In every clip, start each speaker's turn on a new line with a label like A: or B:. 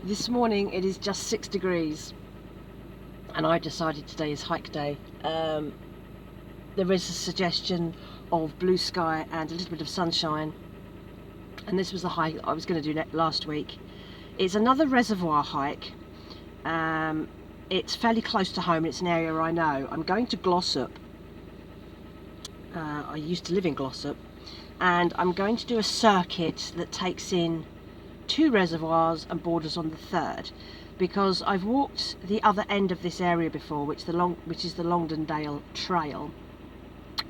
A: This morning it is just 6 degrees and I decided today is hike day. There is a suggestion of blue sky and a little bit of sunshine, and this was the hike I was going to do last week. It's another reservoir hike. It's fairly close to home. It's an area I know. I'm going to Glossop. I used to live in Glossop, and I'm going to do a circuit that takes in 2 reservoirs and borders on the 3rd, because I've walked the other end of this area before, which is the Longdendale trail,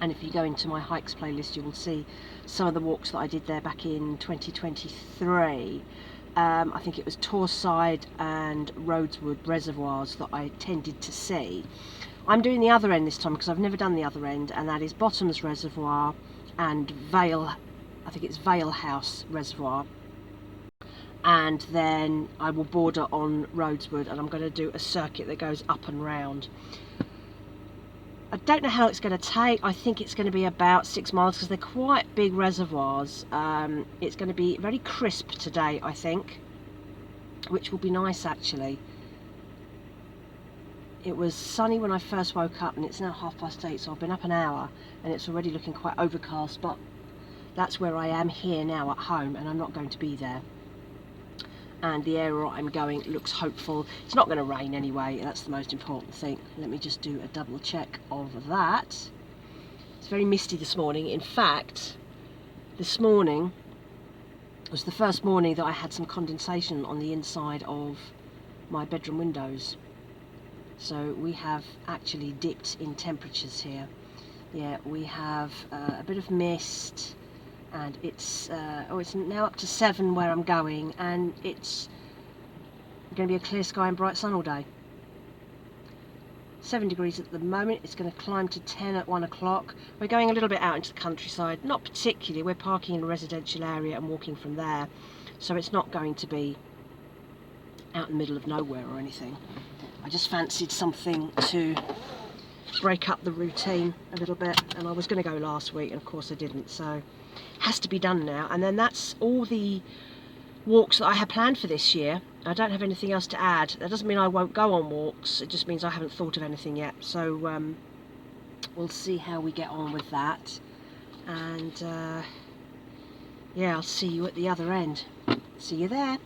A: and if you go into my hikes playlist you will see some of the walks that I did there back in 2023. I think it was Torside and Rhodeswood reservoirs that I tended to see. I'm doing the other end this time because I've never done the other end, and that is Bottoms Reservoir and Vale, I think it's Vale House Reservoir, and then I will border on Rhodeswood, and I'm going to do a circuit that goes up and round. I don't know how it's going to take. I think it's going to be about 6 miles because they're quite big reservoirs. It's going to be very crisp today, I think, which will be nice actually. It was sunny when I first woke up and it's now 8:30, so I've been up an hour and it's already looking quite overcast, but that's where I am here now at home, and I'm not going to be there. And the area I'm going looks hopeful. It's not going to rain anyway, that's the most important thing. Let me just do a double check of that. It's very misty this morning. In fact, this morning was the first morning that I had some condensation on the inside of my bedroom windows. So we have actually dipped in temperatures here. Yeah, we have a bit of mist, and it's now up to 7 where I'm going, and it's going to be a clear sky and bright sun all day. 7 degrees at the moment. It's going to climb to 10 at 1 o'clock. We're going a little bit out into the countryside, not particularly. We're parking in a residential area and walking from there, so it's not going to be out in the middle of nowhere or anything. I just fancied something to break up the routine a little bit, and I was going to go last week and of course I didn't, so it has to be done now. And then that's all the walks that I had planned for this year. I don't have anything else to add. That doesn't mean I won't go on walks, it just means I haven't thought of anything yet, so we'll see how we get on with that. And yeah, I'll see you at the other end. See you there.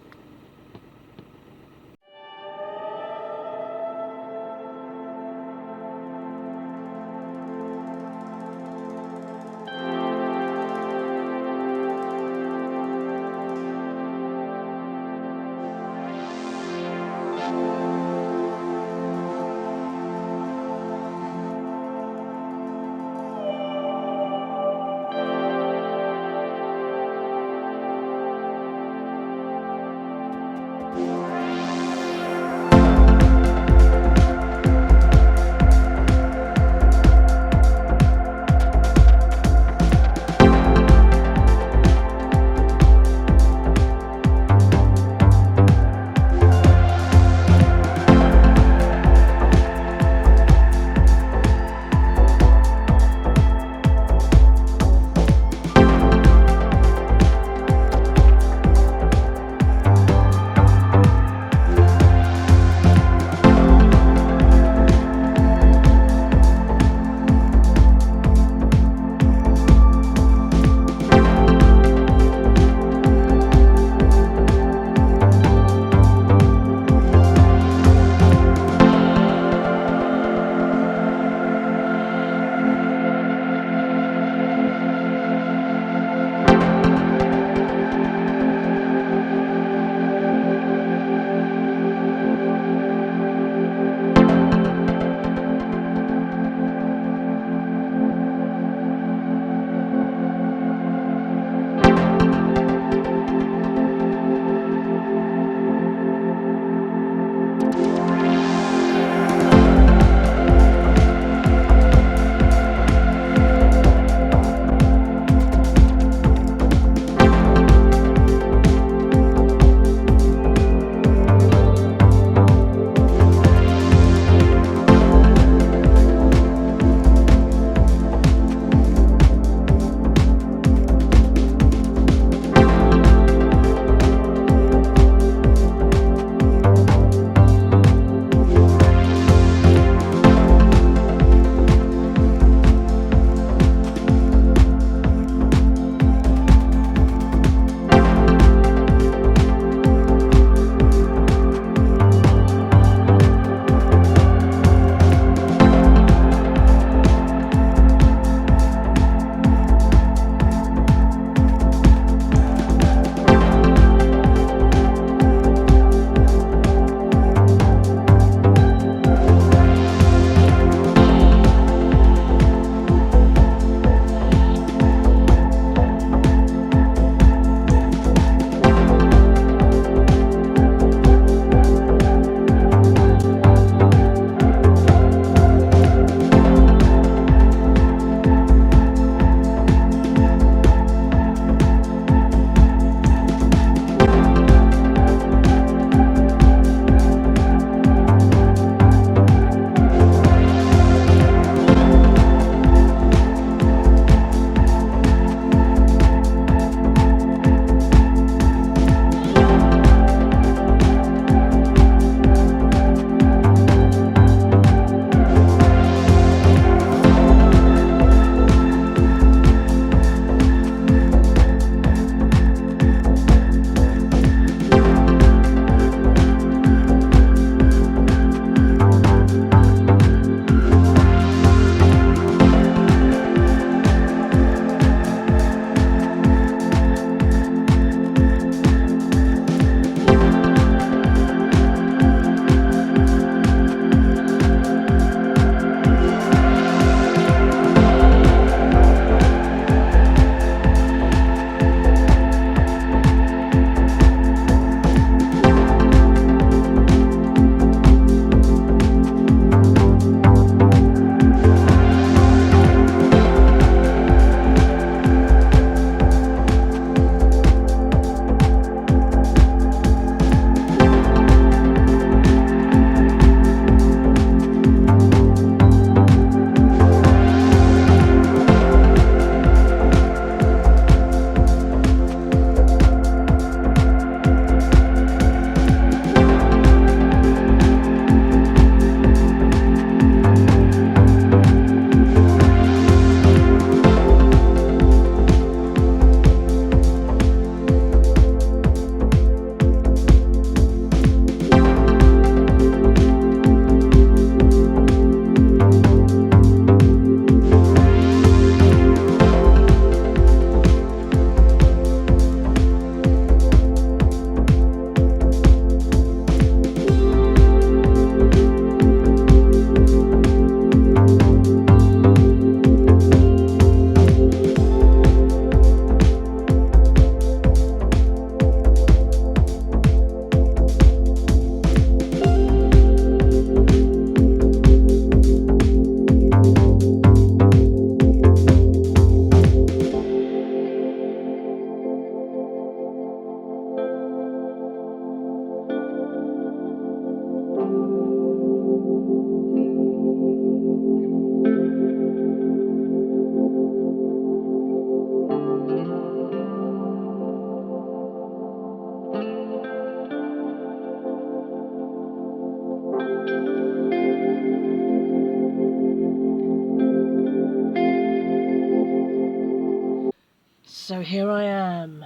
A: So here I am,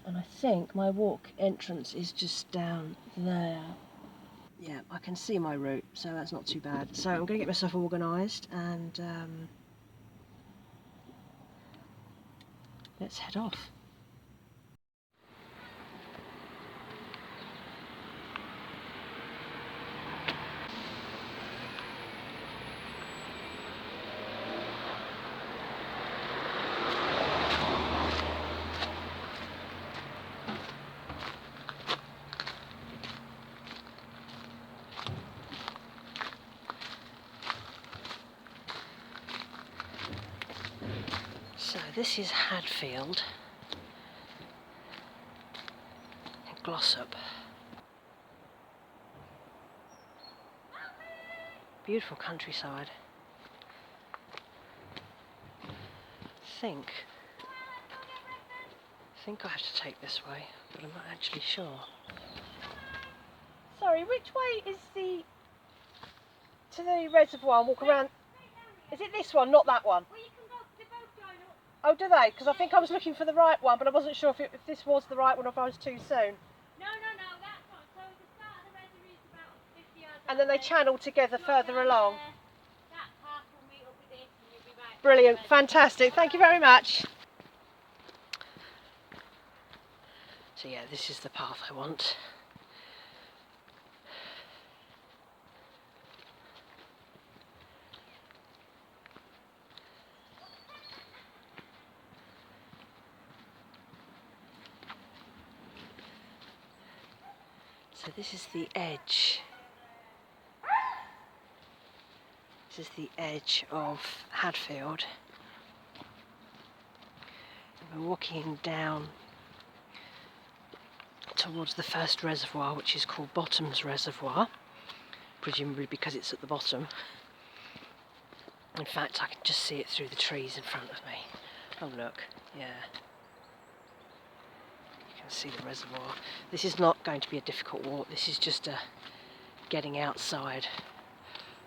A: and I think my walk entrance is just down there. Yeah, I can see my route, so that's not too bad. So I'm going to get myself organised and let's head off. So this is Hadfield in Glossop. Beautiful countryside. I think I have to take this way, but I'm not actually sure. Sorry, which way is to the reservoir and walk around? Is it this one, not that one? Well, you can go, they both join up. Oh, do they? Because I think I was looking for the right one, but I wasn't sure if this was the right one or if I was too soon. No, that's not. So the start of the reservoir is about 50 yards. And then they channel together further along. That path will meet up with this and you'll be right. Brilliant, fantastic. Thank you very much. So yeah, this is the path I want. So this is the edge. This is the edge of Hadfield. And we're walking down towards the first reservoir, which is called Bottom's Reservoir, presumably because it's at the bottom. In fact, I can just see it through the trees in front of me. Oh look, yeah. You can see the reservoir. This is not going to be a difficult walk, this is just a getting outside.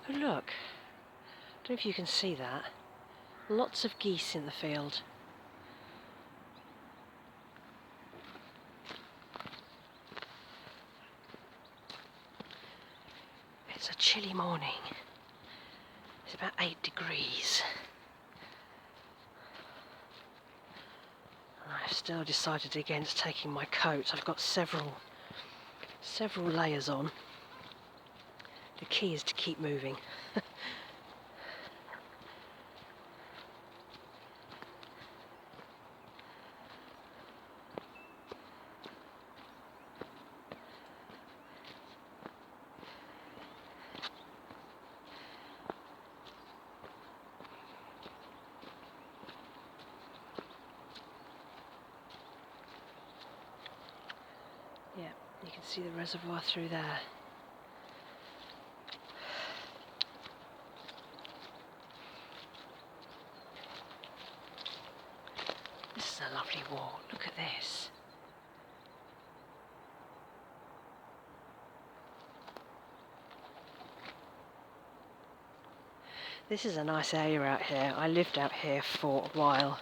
A: Oh look, I don't know if you can see that. Lots of geese in the field. It's a chilly morning. It's about 8 degrees. I've still decided against taking my coat. I've got several layers on. The key is to keep moving. Yeah, you can see the reservoir through there. This is a lovely walk, look at this. This is a nice area out here. I lived out here for a while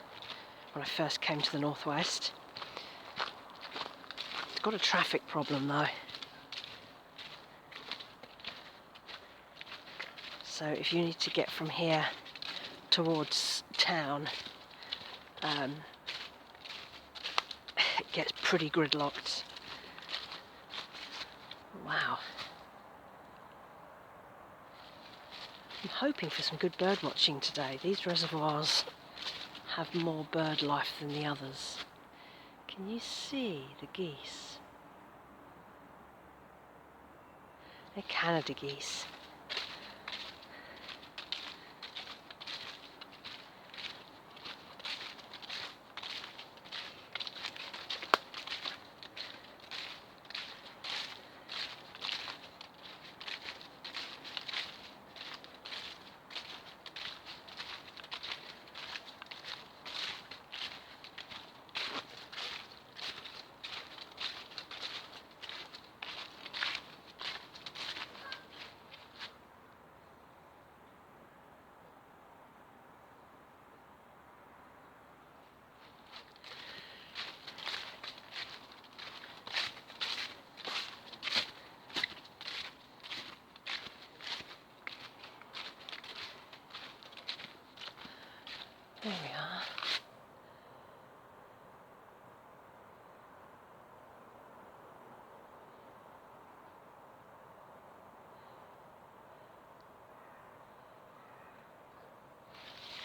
A: when I first came to the northwest. It's got a traffic problem though. So if you need to get from here towards town, it gets pretty gridlocked. Wow. I'm hoping for some good bird watching today. These reservoirs have more bird life than the others. Can you see the geese? They're Canada geese.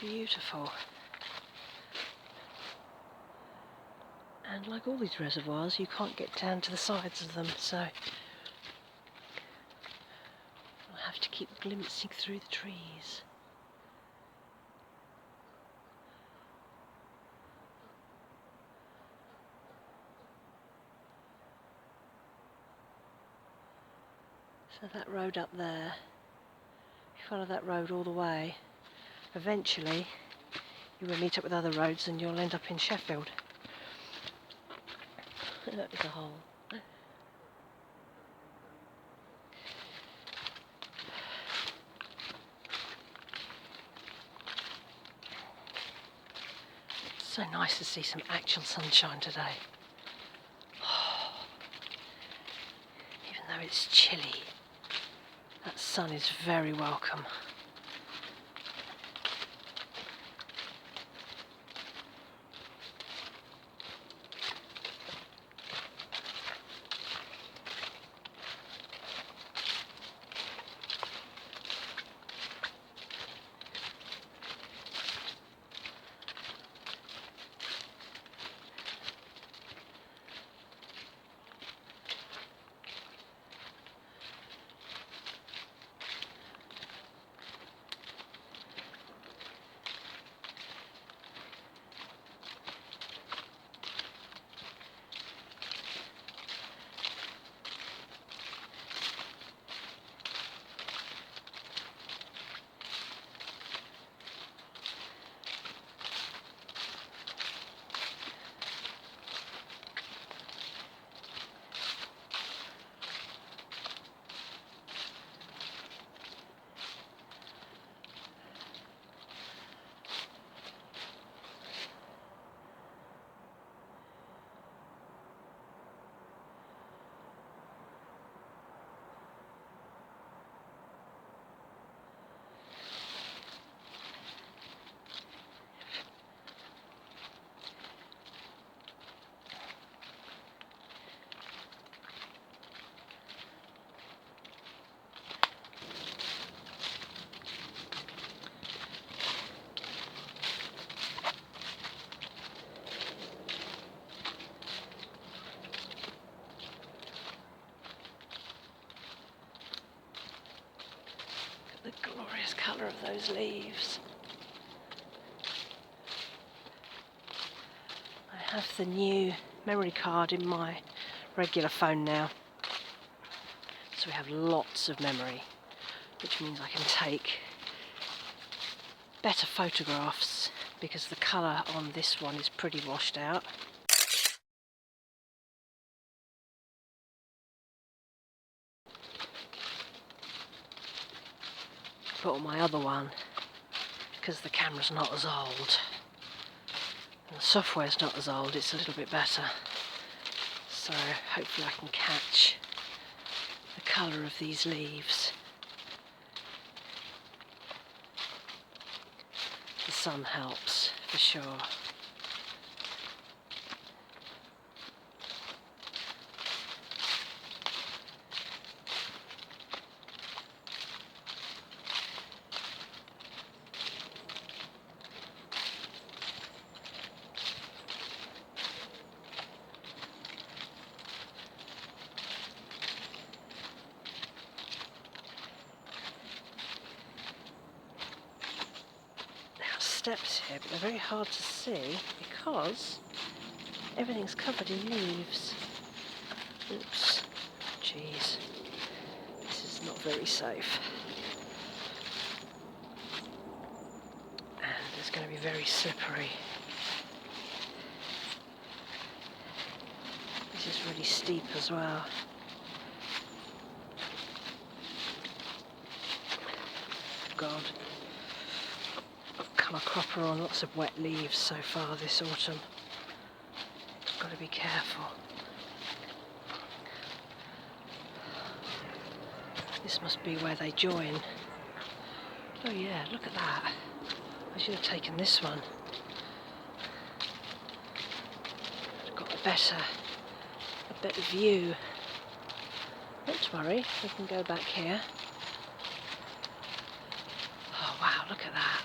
A: Beautiful. And like all these reservoirs, you can't get down to the sides of them, so I'll have to keep glimpsing through the trees. So that road up there, if you follow that road all the way, eventually you will meet up with other roads and you'll end up in Sheffield. That is a hole. It's so nice to see some actual sunshine today. Even though it's chilly, that sun is very welcome. The glorious colour of those leaves. I have the new memory card in my regular phone now, so we have lots of memory, which means I can take better photographs because the colour on this one is pretty washed out. But on my other one, because the camera's not as old and the software's not as old, it's a little bit better. So hopefully I can catch the colour of these leaves. The sun helps for sure. Steps here, but they're very hard to see because everything's covered in leaves. Oops, jeez, this is not very safe. And it's going to be very slippery. This is really steep as well. God. I've come a cropper on lots of wet leaves so far this autumn. Got to be careful. This must be where they join. Oh yeah, look at that. I should have taken this one. I've got a better view. Don't worry, we can go back here. Oh wow, look at that.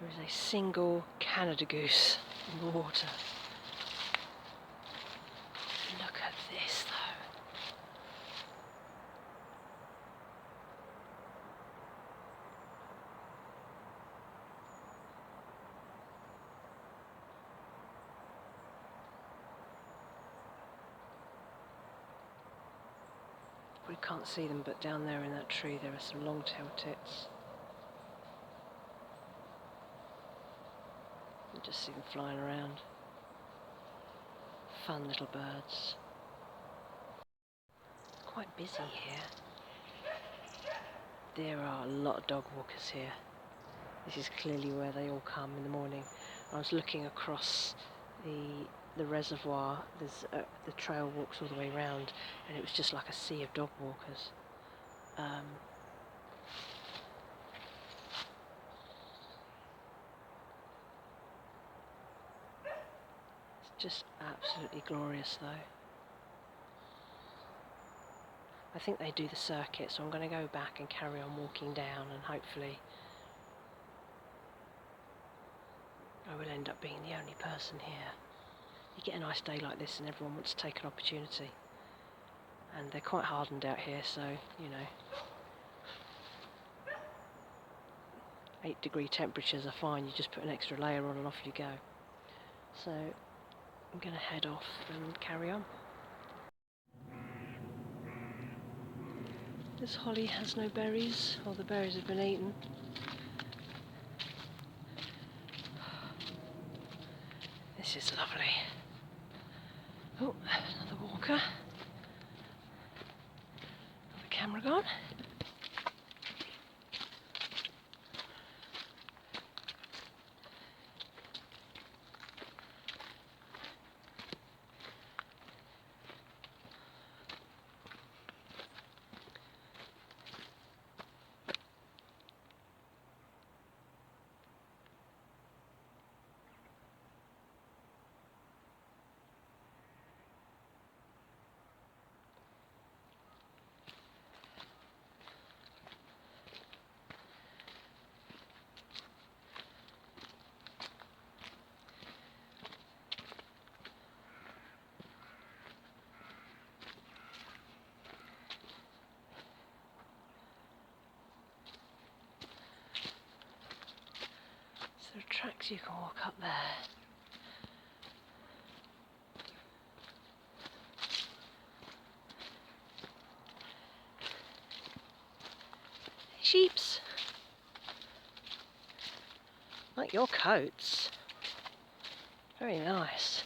A: There is a single Canada goose in the water. Look at this though. We can't see them, but down there in that tree there are some long-tailed tits. You just see them flying around. Fun little birds. Quite busy here. There are a lot of dog walkers here. This is clearly where they all come in the morning. I was looking across the reservoir. The trail walks all the way round, and it was just like a sea of dog walkers. It's just absolutely glorious though. I think they do the circuit, so I'm going to go back and carry on walking down, and hopefully I will end up being the only person here. You get a nice day like this and everyone wants to take an opportunity. And they're quite hardened out here, so, you know, 8-degree temperatures are fine. You just put an extra layer on and off you go. So I'm going to head off and carry on. This holly has no berries, or the berries have been eaten. This is lovely. Oh, another walker. Got the camera gone. There are tracks you can walk up there. Sheeps. Like your coats. Very nice.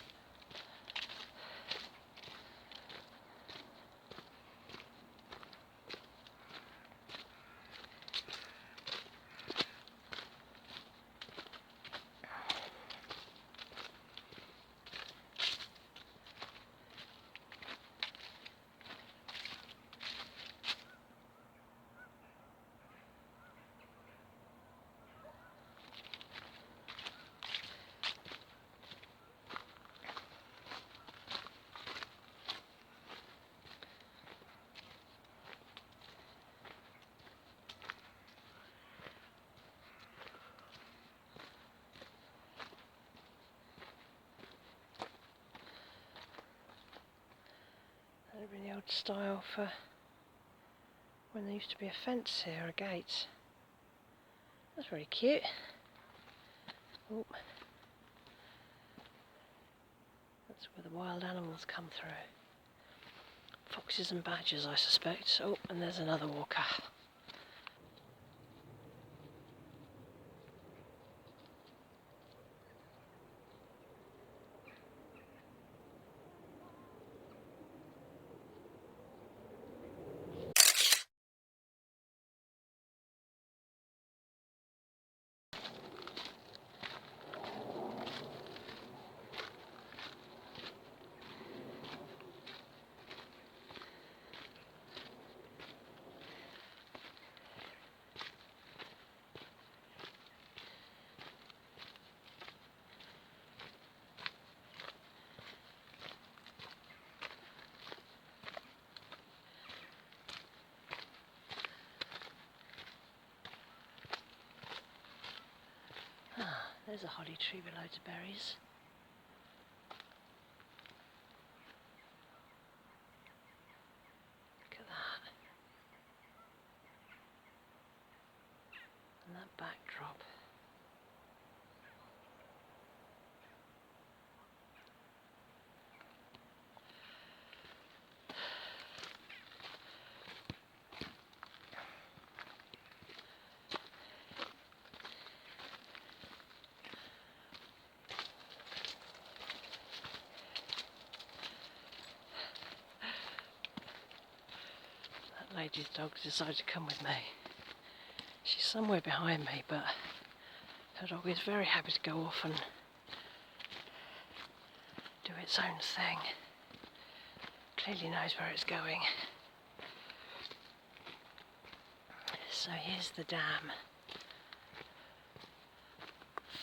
A: That would be the old style for when there used to be a fence here, a gate. That's very cute. Oh. That's where the wild animals come through. Foxes and badgers, I suspect. Oh, and there's another walker. There's a holly tree with loads of berries. Look at that. And that backdrop. That lady's dog decided to come with me. She's somewhere behind me, but her dog is very happy to go off and do its own thing. Clearly knows where it's going. So here's the dam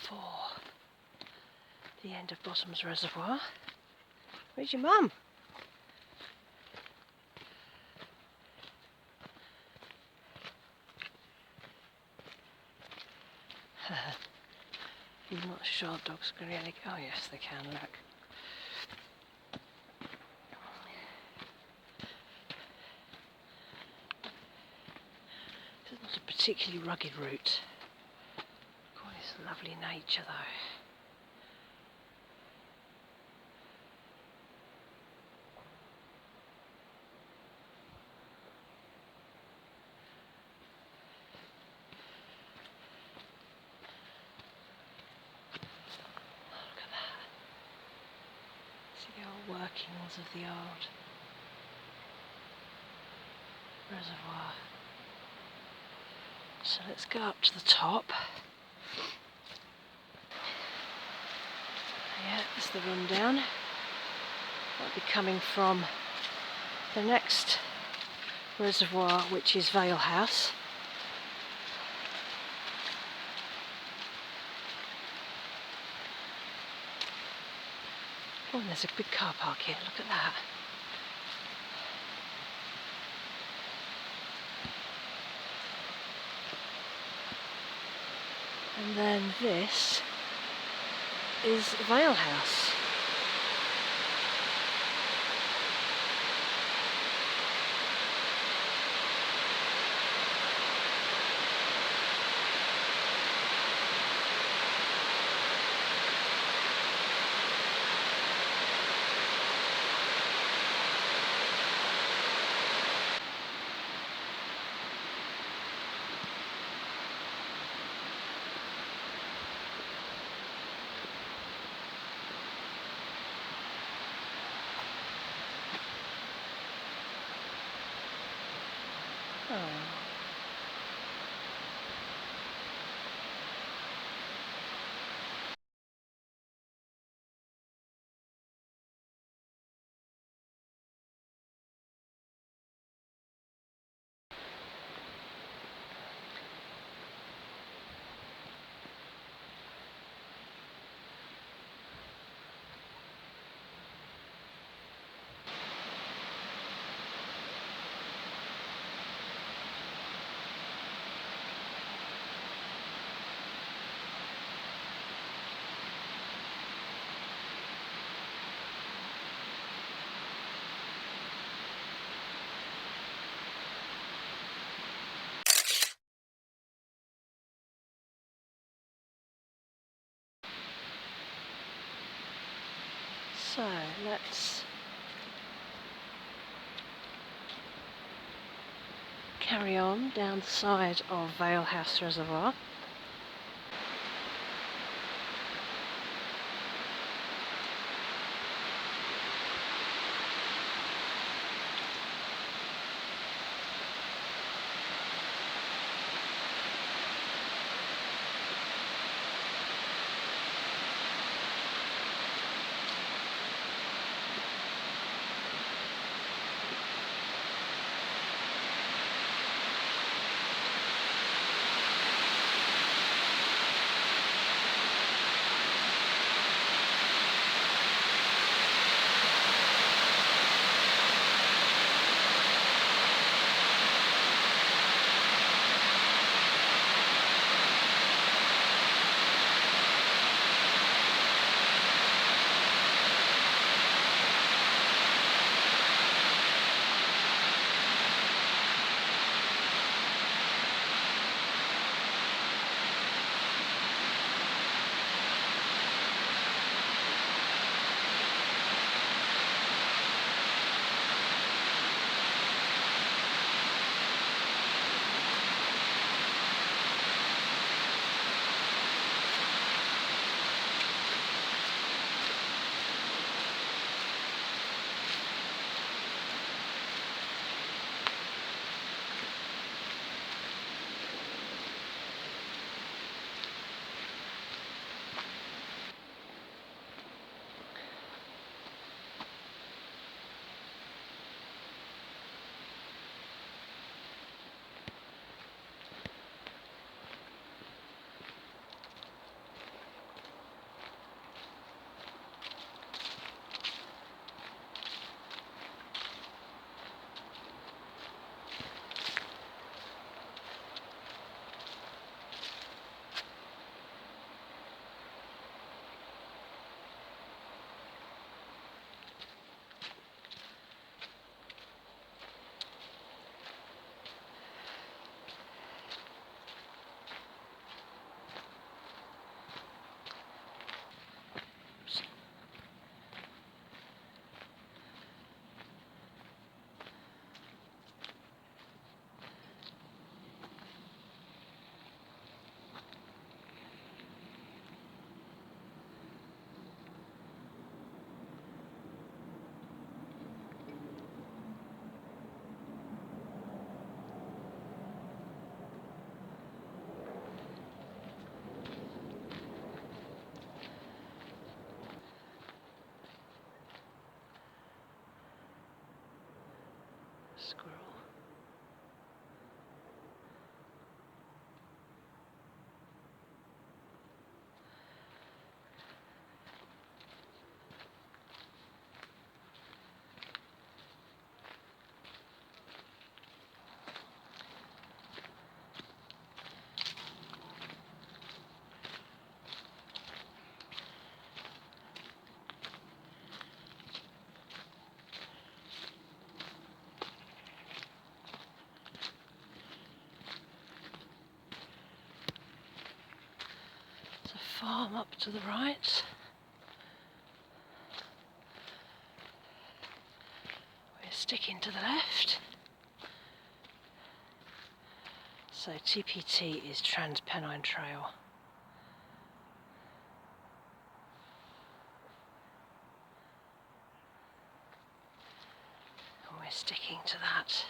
A: for the end of Bottom's Reservoir. Where's your mum? I'm not sure dogs can really go. Oh yes, they can, look. It's not a particularly rugged route. God, it's lovely nature though. The old workings of the old reservoir. So let's go up to the top. Yeah, there's the rundown. That'll be coming from the next reservoir, which is Vale House. Oh, and there's a big car park here, look at that. And then this is Vale House. Oh. So let's carry on down the side of Vale House Reservoir. farm up to the right. We're sticking to the left. So TPT is Trans-Pennine Trail. And we're sticking to that.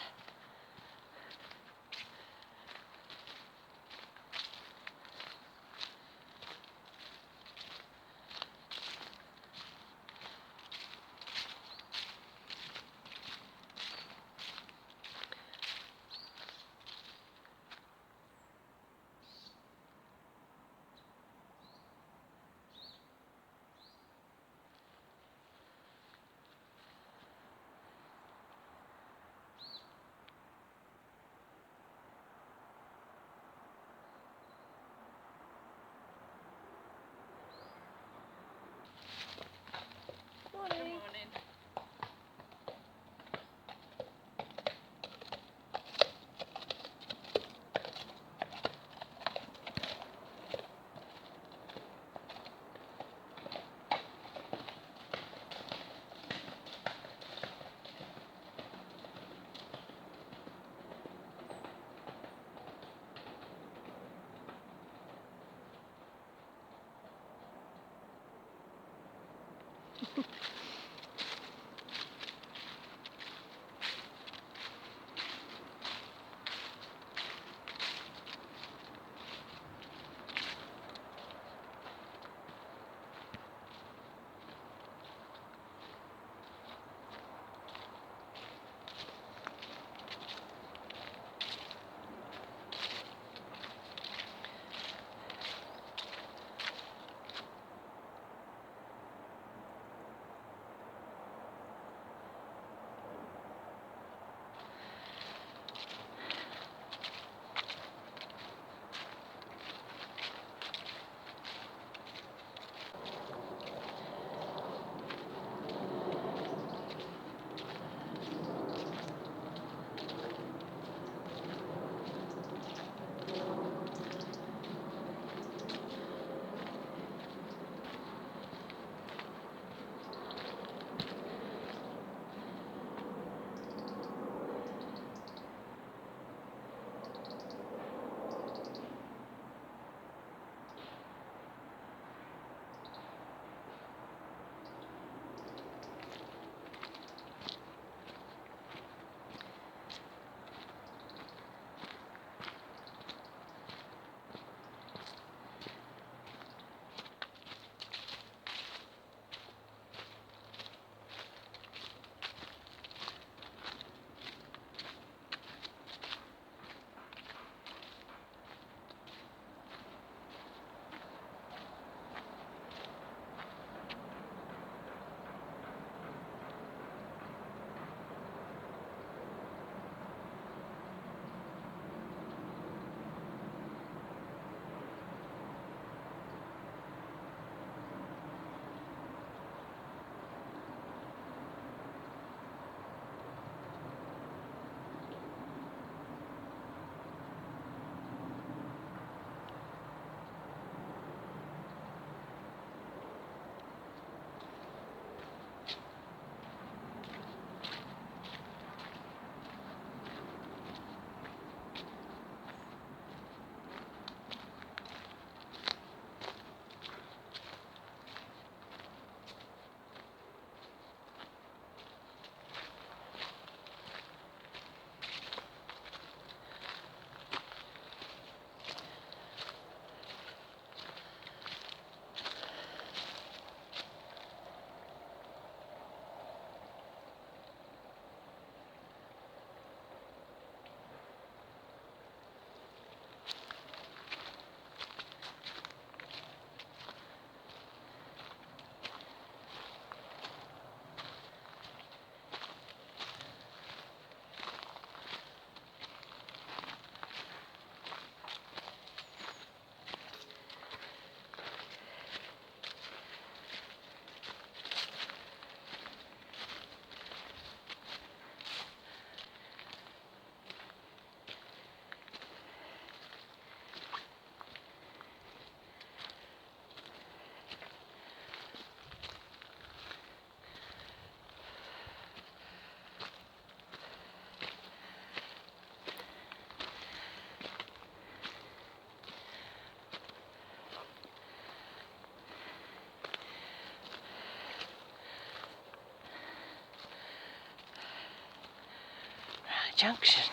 A: junction.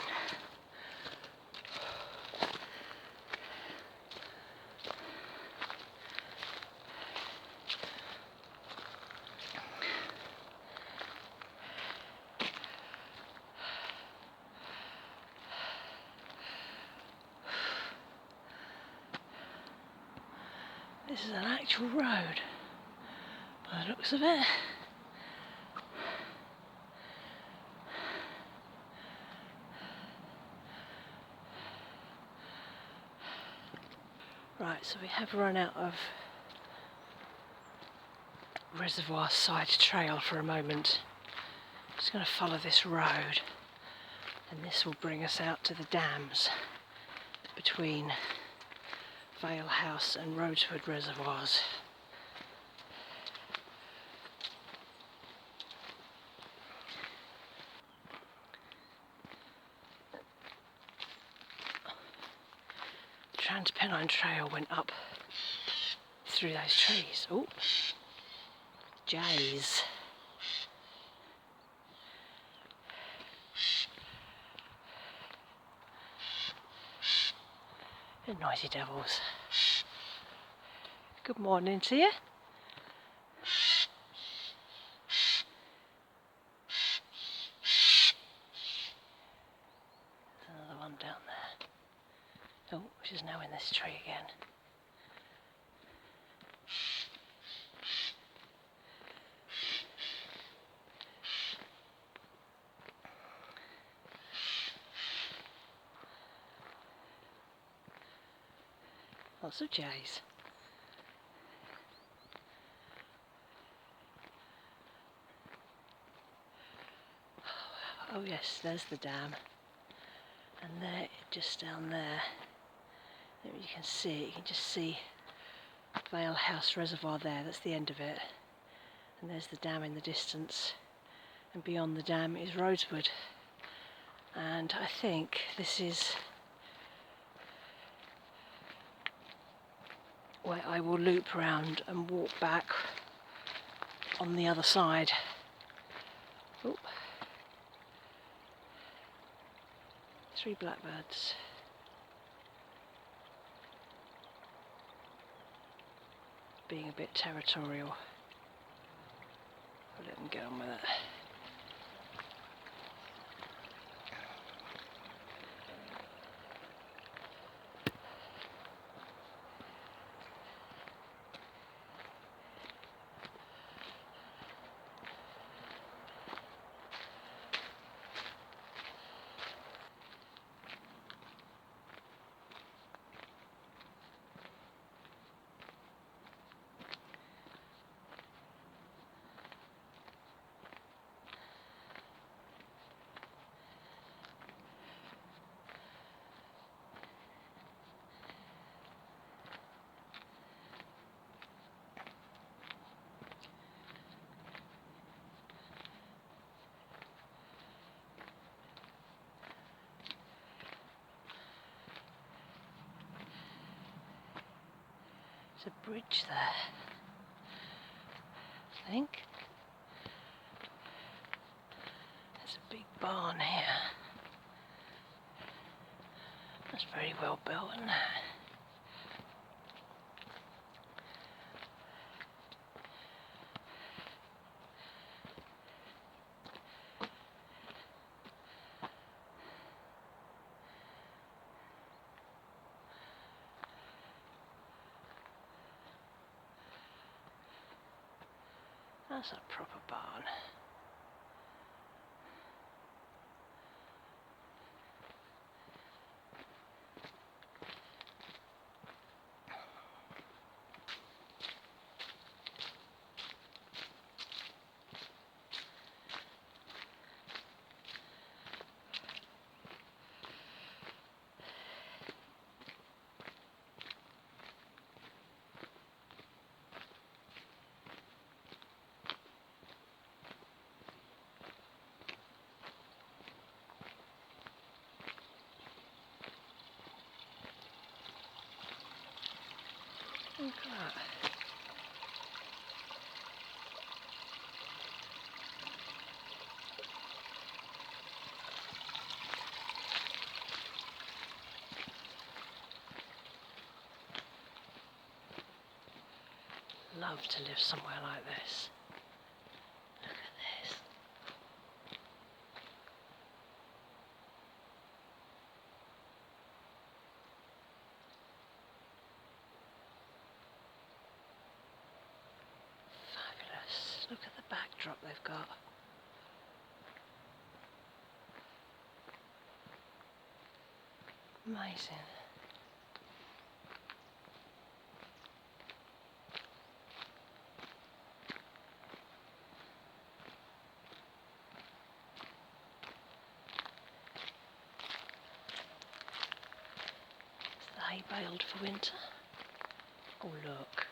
A: This is an actual road, by the looks of it. Right, so we have run out of reservoir side trail for a moment. Just going to follow this road, and this will bring us out to the dams between Vale House and Rosewood reservoirs. The Trans-Pennine Trail went up through those trees. Oh, jays. The noisy devils. Good morning to you. There's another one down there. Oh, she's now in this tree again. Lots of jays. Oh yes, there's the dam. And there, just down there, you can see it, you can just see Vale House Reservoir there, that's the end of it. And there's the dam in the distance. And beyond the dam is Rosewood. And I think this is where I will loop round and walk back on the other side. Oh. 3 blackbirds. Being a bit territorial. I'll let them get on with it. There's a bridge there, I think. There's a big barn here. That's very well built, isn't it? That's a proper barn. Look at that. love to live somewhere like this. Look at this. Fabulous. Look at the backdrop they've got. Amazing. Is the hay baled for winter? Oh look.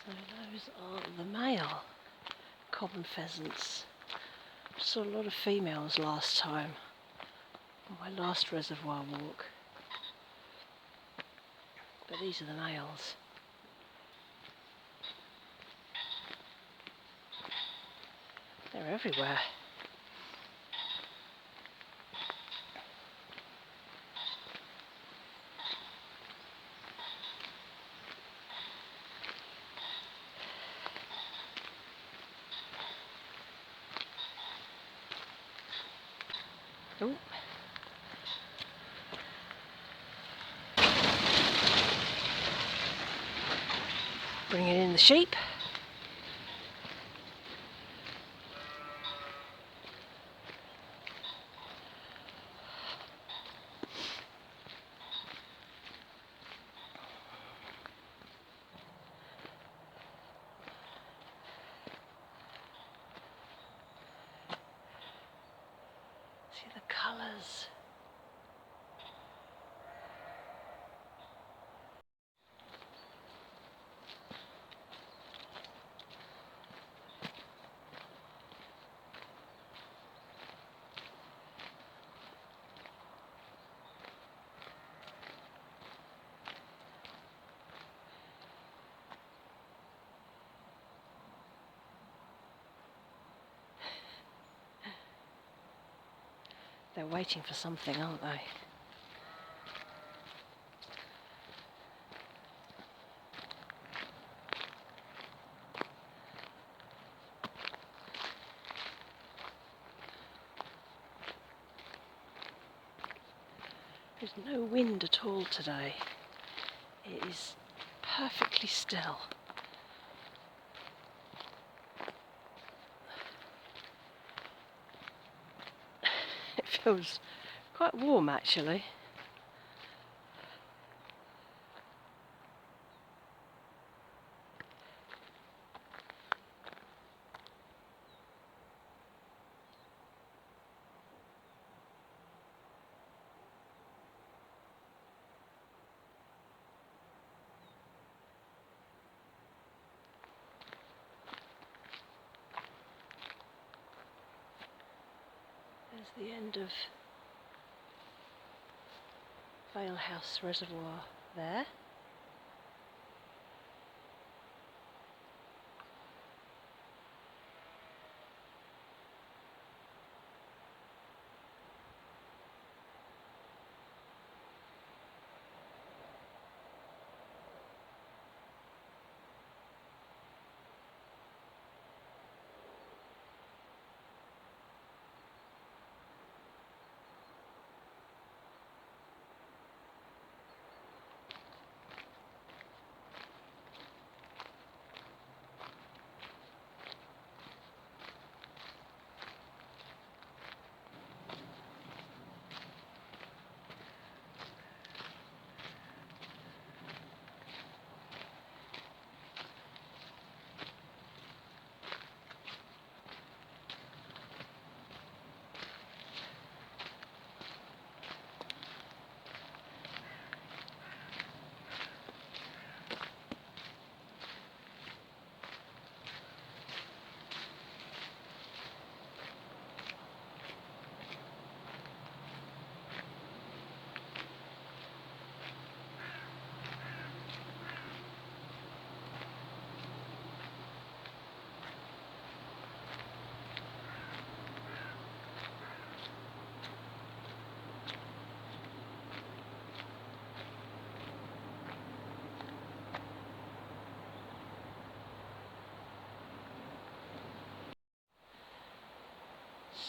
A: So those are the male common pheasants. Saw a lot of females last time on my last reservoir walk, but these are the males. They're everywhere. Oh. Bringing in the sheep. See the colours. They're waiting for something, aren't they? There's no wind at all today. It is perfectly still. It feels quite warm actually. There's the end of Vale House Reservoir there.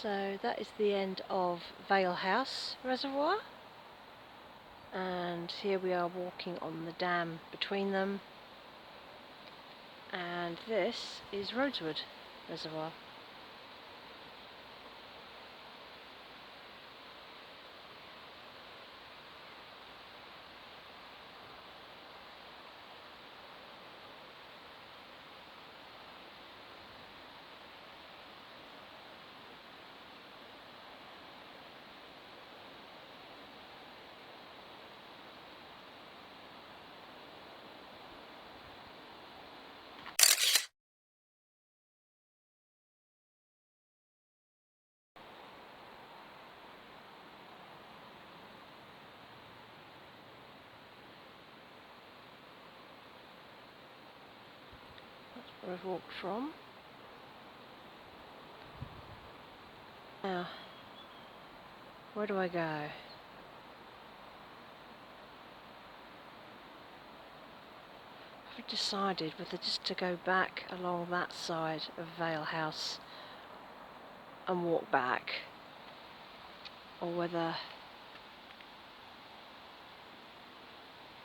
A: So that is the end of Vale House Reservoir, and here we are walking on the dam between them, and this is Rosewood Reservoir. That's where I've walked from. Now, where do I go? I've decided whether just to go back along that side of Vale House and walk back, or whether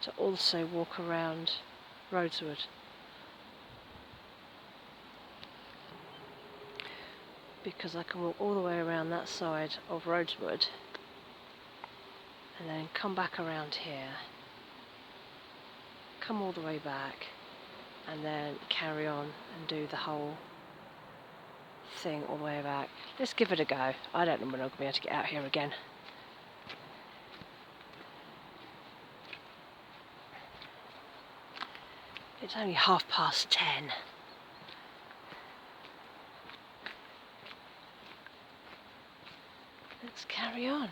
A: to also walk around Rosewood. Because I can walk all the way around that side of Rosewood and then come back around here, come all the way back, and then carry on and do the whole thing all the way back. Let's give it a go. I don't know when I'll be able to get out here again. It's only 10:30. Let's carry on.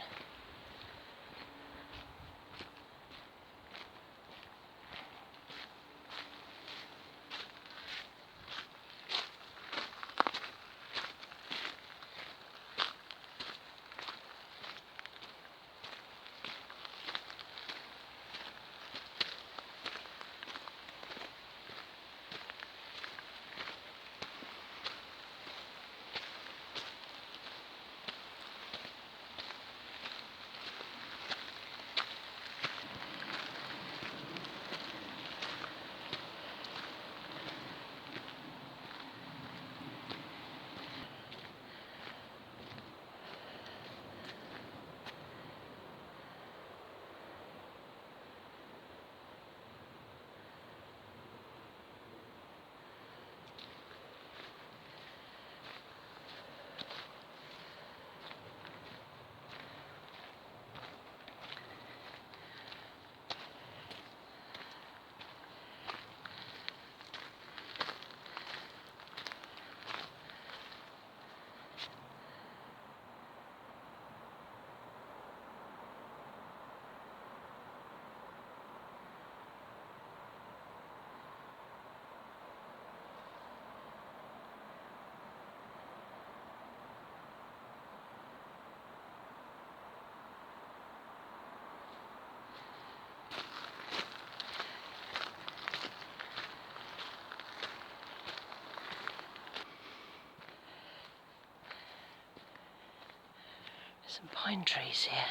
A: Some pine trees here,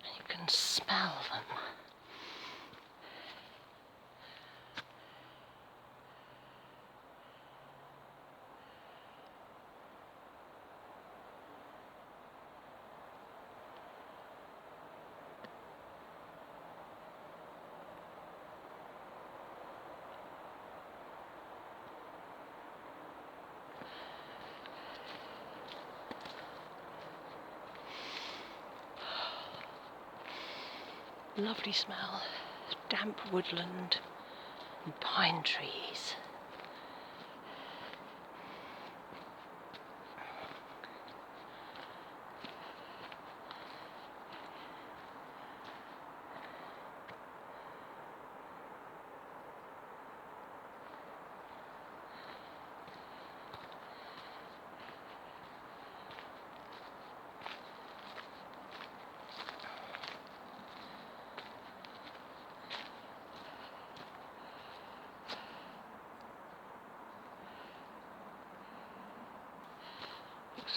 A: and you can smell them. Lovely smell, damp woodland and pine trees.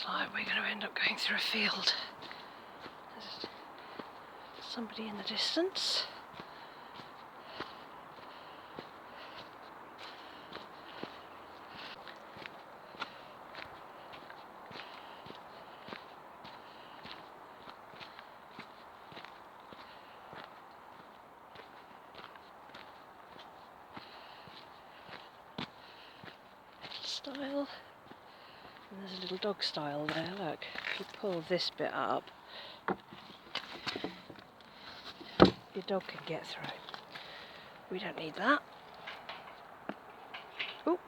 A: Looks like we're going to end up going through a field. There's somebody in the distance. Stile. And there's a little dog stile there, look. If you pull this bit up, your dog can get through. We don't need that. Oh,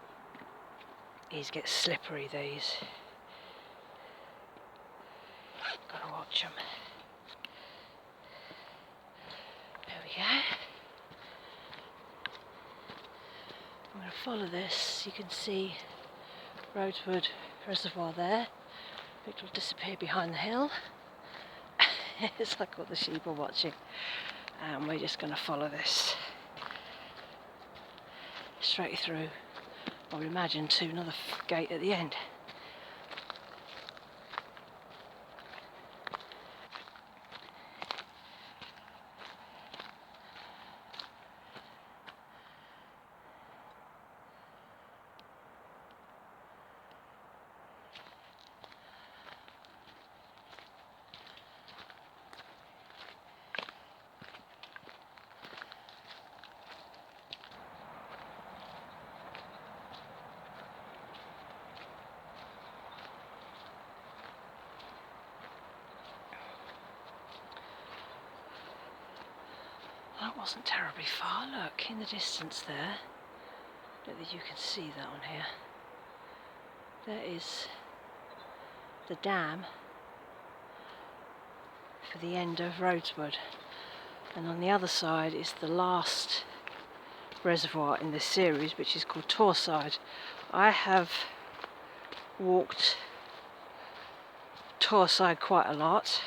A: these get slippery, these. Gotta watch them. There we go. I'm going to follow this. You can see Rosewood Reservoir there. It will disappear behind the hill. It's like all the sheep are watching. And we're just going to follow this straight through, I would imagine, to another gate at the end. That wasn't terribly far, look, in the distance there. I don't think you can see that on here. There is the dam for the end of Rosewood. And on the other side is the last reservoir in this series, which is called Torside. I have walked Torside quite a lot,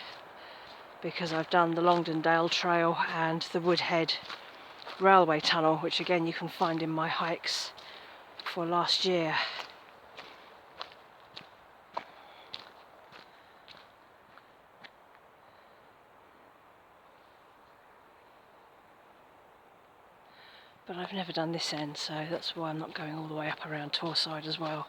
A: because I've done the Longdendale trail and the Woodhead railway tunnel, which again you can find in my hikes for last year. But I've never done this end, so that's why I'm not going all the way up around Torside as well.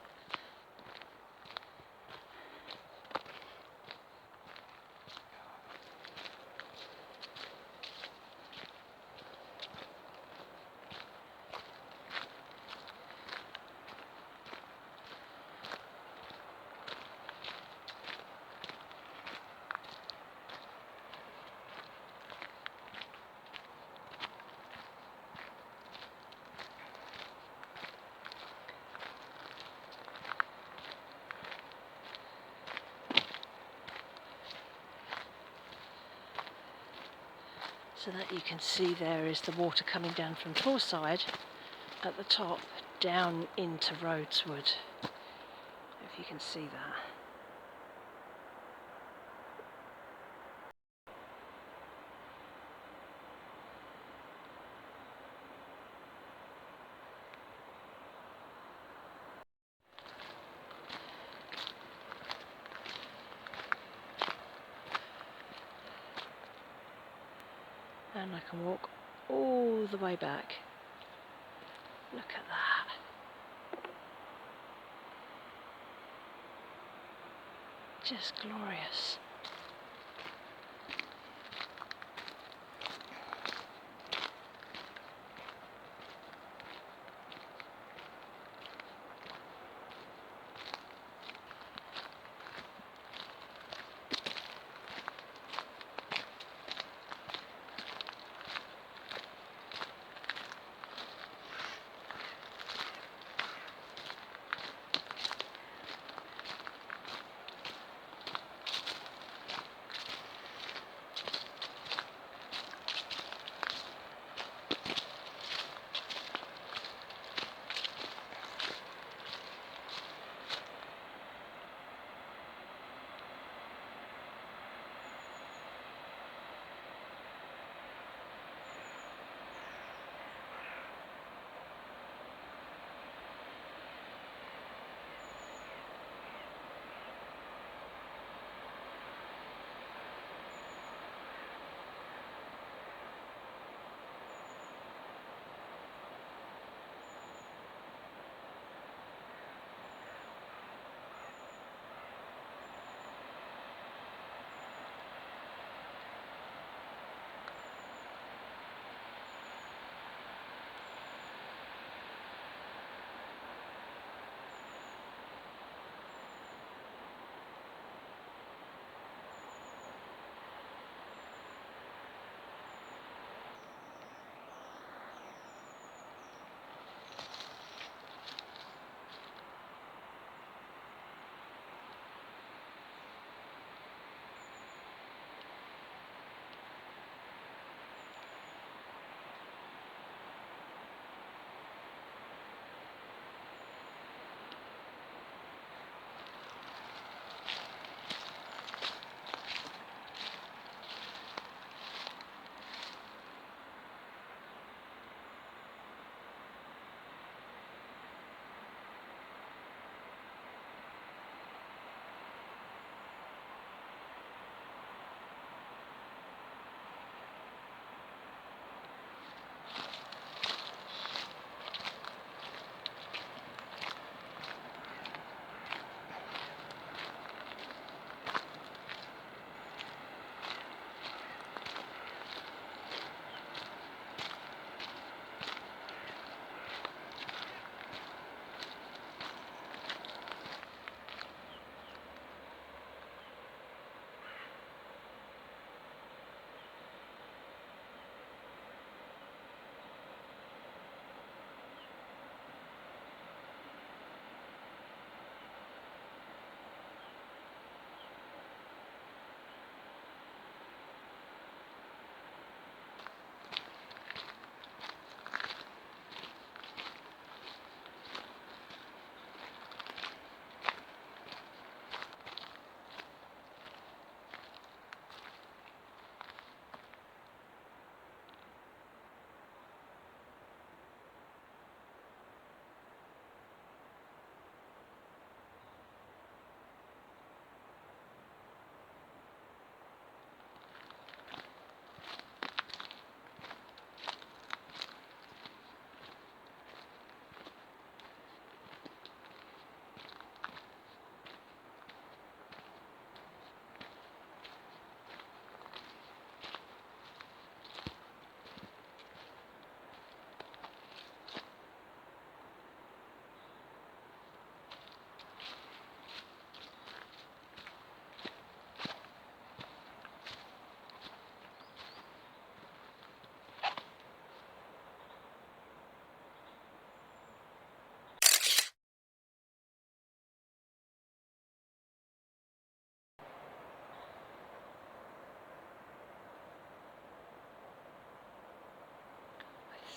A: So that you can see there is the water coming down from Torside at the top down into Rosewood, if you can see that. And I can walk all the way back. Look at that. Just glorious.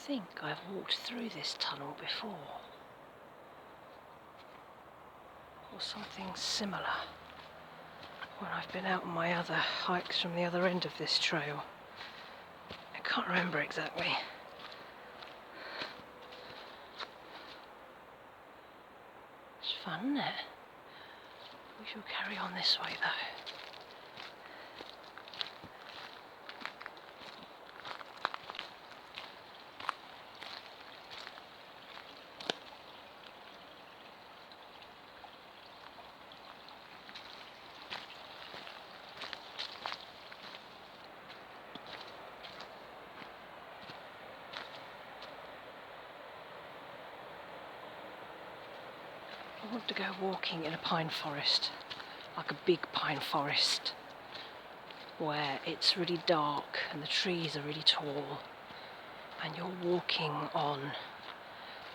A: think I've walked through this tunnel before, or something similar, when I've been out on my other hikes from the other end of this trail. I can't remember exactly. It's fun, isn't it? We shall carry on this way though. I want to go walking in a pine forest, like a big pine forest, where it's really dark and the trees are really tall and you're walking on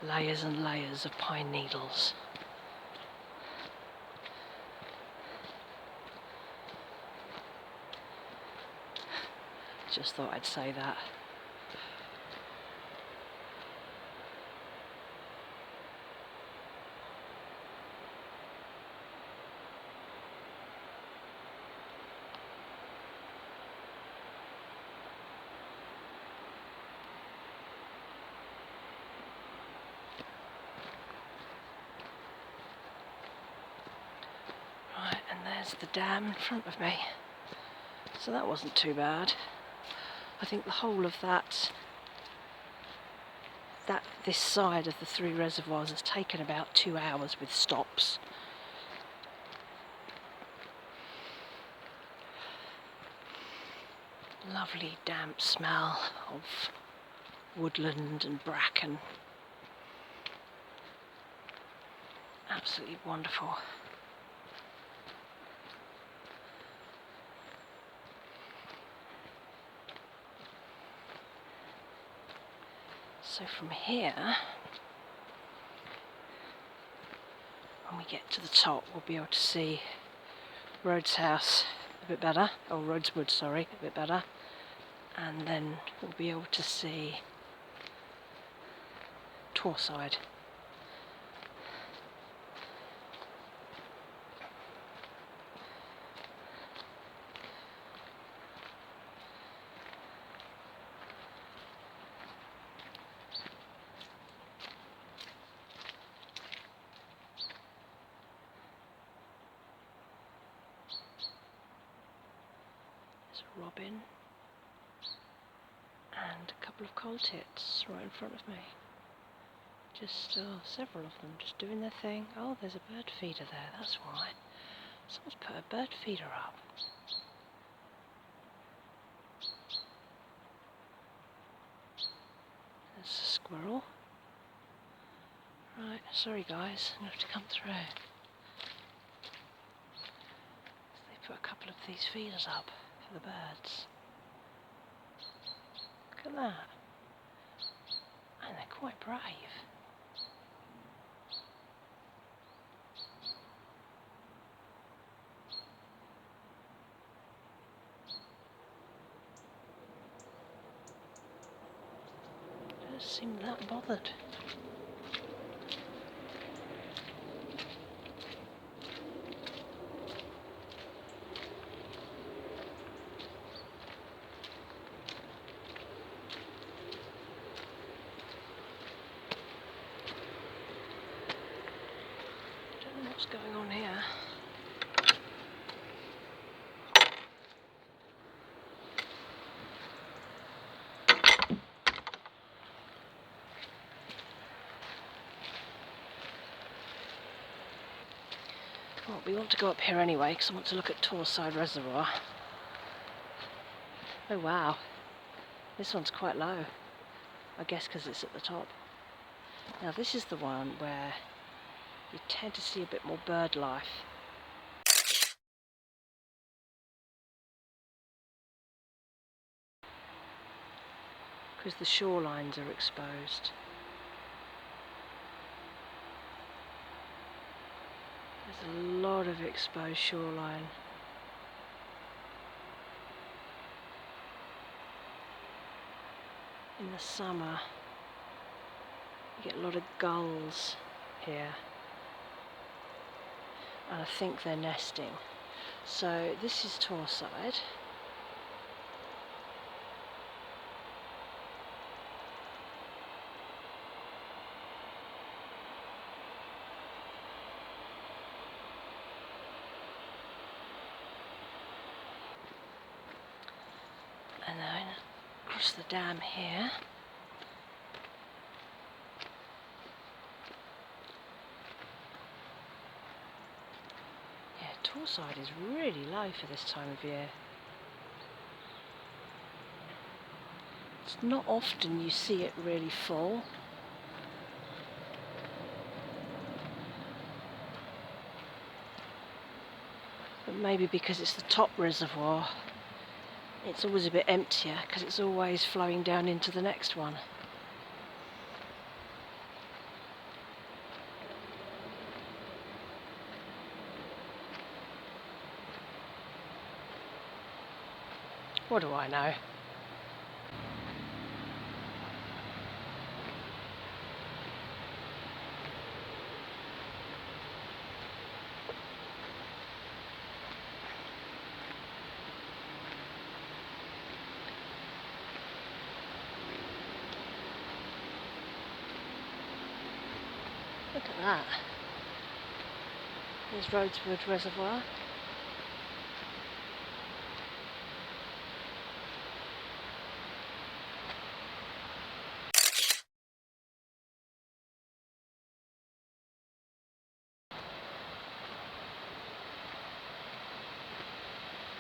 A: layers and layers of pine needles. Just thought I'd say that. Right, and there's the dam in front of me. So that wasn't too bad. I think the whole of this side of the 3 reservoirs has taken about 2 hours with stops. Lovely damp smell of woodland and bracken. Absolutely wonderful. So from here, when we get to the top, we'll be able to see Rhodes' house a bit better, or Rhodes Wood, sorry, a bit better. And then we'll be able to see Torside. There's a robin and a couple of coal tits right in front of me. Just several of them just doing their thing. Oh, there's a bird feeder there, that's why. Someone's put a bird feeder up. There's a squirrel. Right, sorry guys, I'm going to have to come through. They put a couple of these feeders up for the birds. Look at that. And they're quite brave. They don't seem that bothered. What's going on here? Well, we want to go up here anyway because I want to look at Torside Reservoir. Oh wow, this one's quite low. I guess because it's at the top. Now this is the one where you tend to see a bit more bird life. Because the shorelines are exposed. There's a lot of exposed shoreline. In the summer, You get a lot of gulls here, and I think they're nesting. So this is Torside. And then across the dam here. Yeah, Torside is really low for this time of year. It's not often you see it really full. But maybe because it's the top reservoir, it's always a bit emptier because it's always flowing down into the next one. What do I know? Look at that. There's Rhodeswood Reservoir.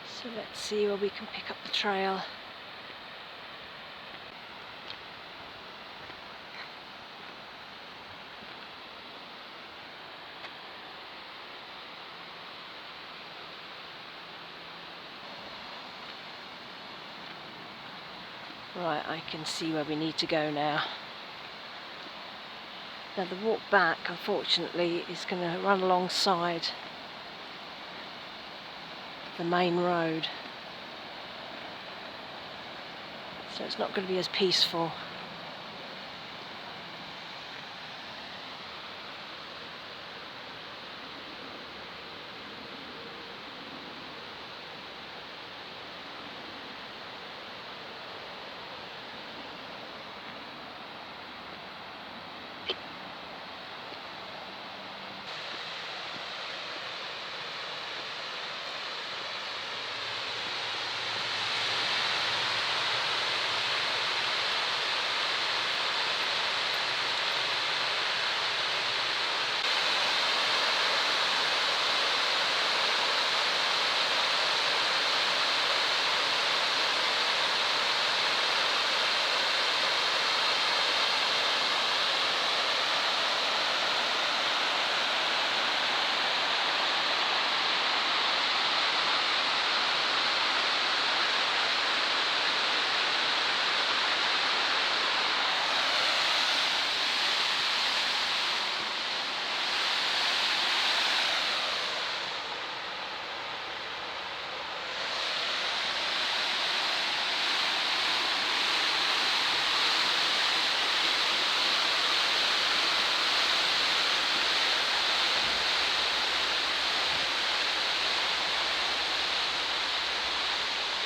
A: So let's see where we can pick up the trail. Right, I can see where we need to go now. Now the walk back, unfortunately, is going to run alongside the main road. So it's not going to be as peaceful.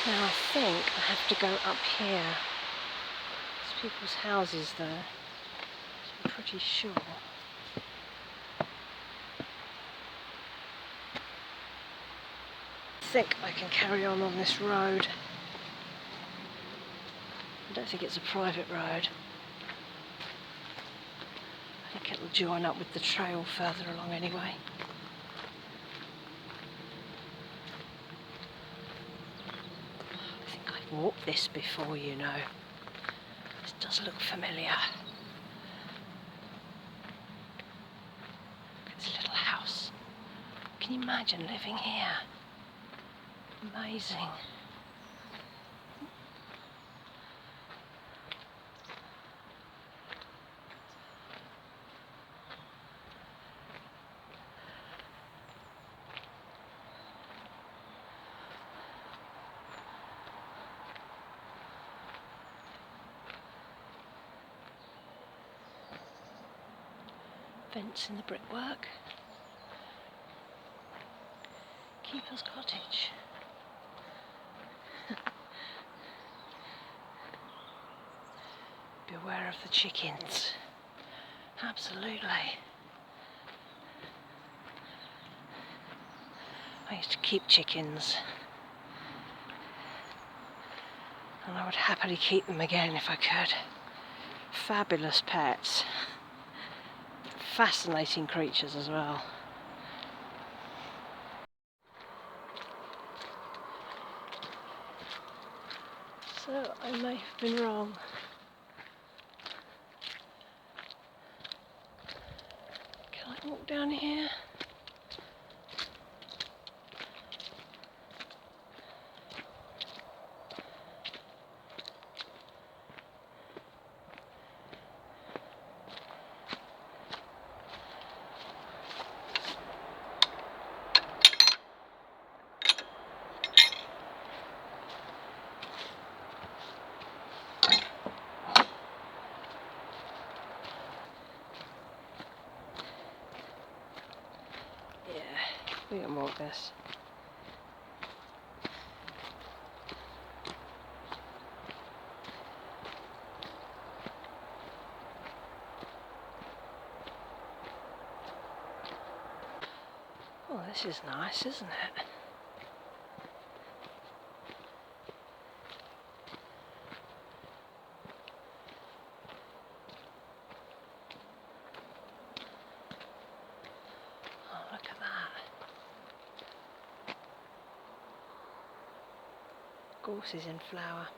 A: Now I think I have to go up here. There's people's houses there, so I'm pretty sure. I think I can carry on this road. I don't think it's a private road. I think it'll join up with the trail further along anyway. I think I've walked this before, you know. This does look familiar. Look at this little house. Can you imagine living here? Amazing. Vents in the brickwork. Keeper's cottage. Beware of the chickens. Absolutely. I used to keep chickens, and I would happily keep them again if I could. Fabulous pets. Fascinating creatures as well. So I may have been wrong. Can I walk down here? We can walk this. Oh, this is nice, isn't it? Oh, look at that. Gorse is in flower.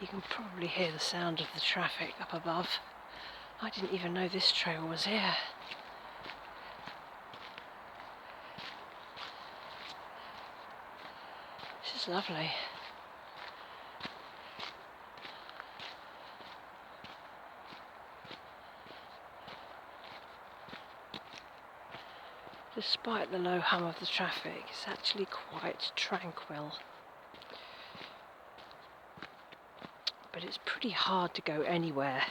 A: You can probably hear the sound of the traffic up above. I didn't even know this trail was here. This is lovely. Despite the low hum of the traffic, it's actually quite tranquil. But it's pretty hard to go anywhere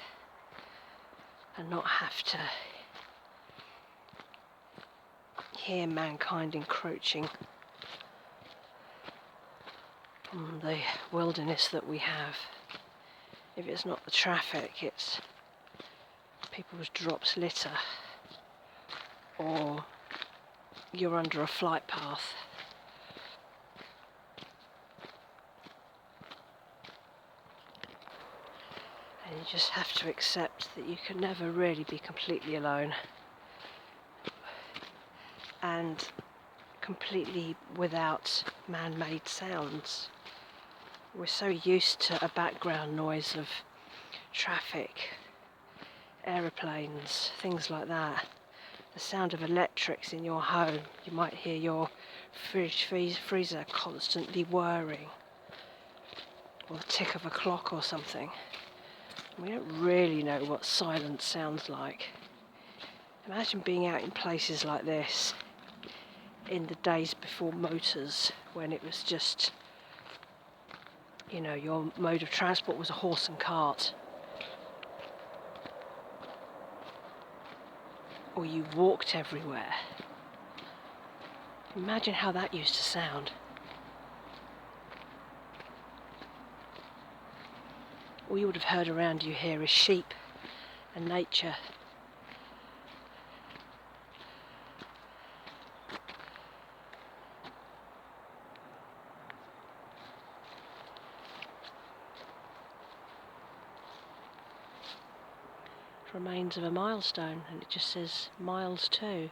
A: and not have to hear mankind encroaching on the wilderness that we have. If it's not the traffic, it's people's dropped litter, or you're under a flight path. And you just have to accept that you can never really be completely alone and completely without man-made sounds. We're so used to a background noise of traffic, aeroplanes, things like that. The sound of electrics in your home. You might hear your freezer constantly whirring, or the tick of a clock or something. We don't really know what silence sounds like. Imagine being out in places like this in the days before motors, when it was just, you know, your mode of transport was a horse and cart. Or you walked everywhere. Imagine how that used to sound. all you would have heard around you here is sheep and nature. Remains of a milestone, and it just says miles 2.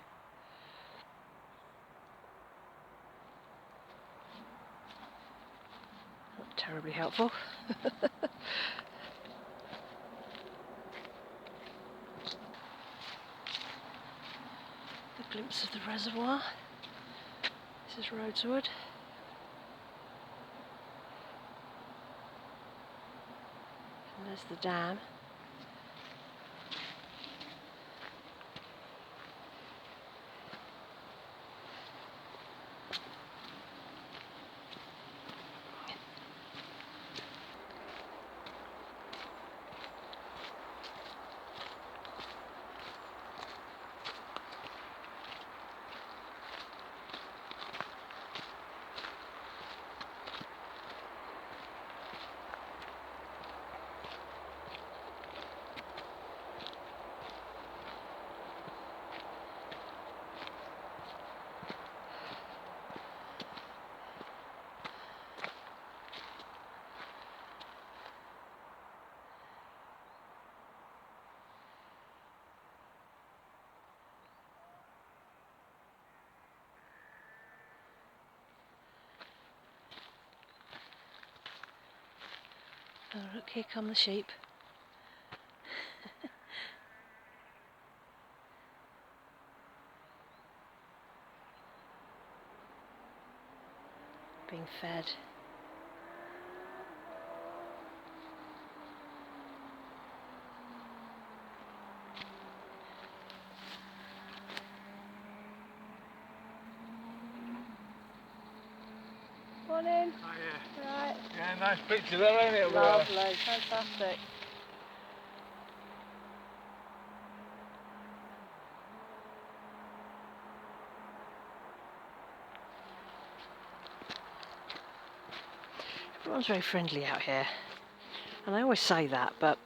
A: Not terribly helpful. The glimpse of the reservoir. This is Rhodeswood. And there's the dam. Oh look, here come the sheep. Being fed. Morning.
B: Oh yeah.
A: Right.
B: Yeah, nice picture there, ain't it?
A: Lovely, fantastic. Everyone's very friendly out here, and I always say that, but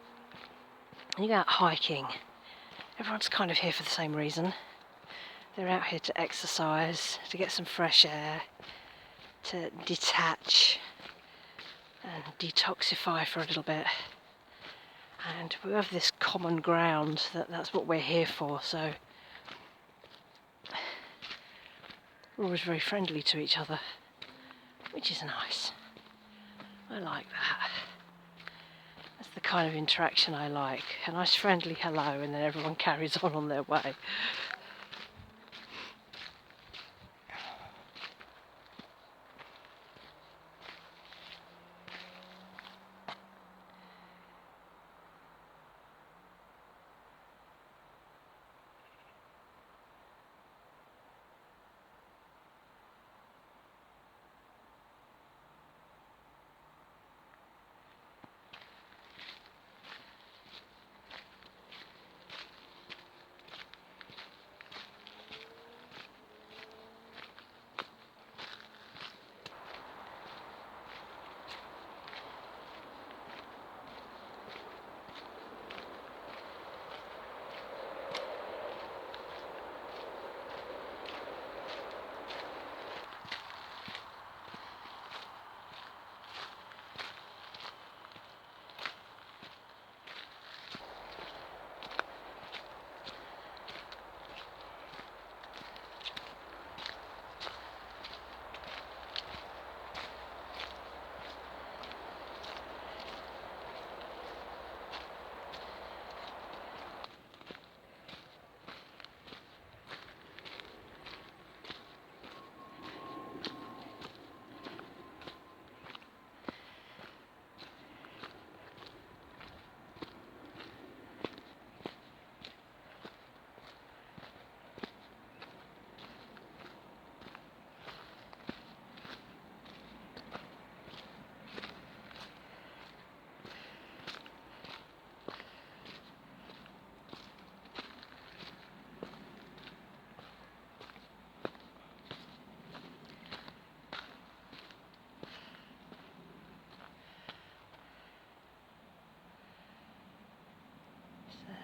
A: when you go out hiking, everyone's kind of here for the same reason. They're out here to exercise, to get some fresh air, to detach and detoxify for a little bit. And we have this common ground, that's what we're here for, so we're always very friendly to each other, which is nice. I like that. That's the kind of interaction I like. A nice friendly hello and then everyone carries on their way.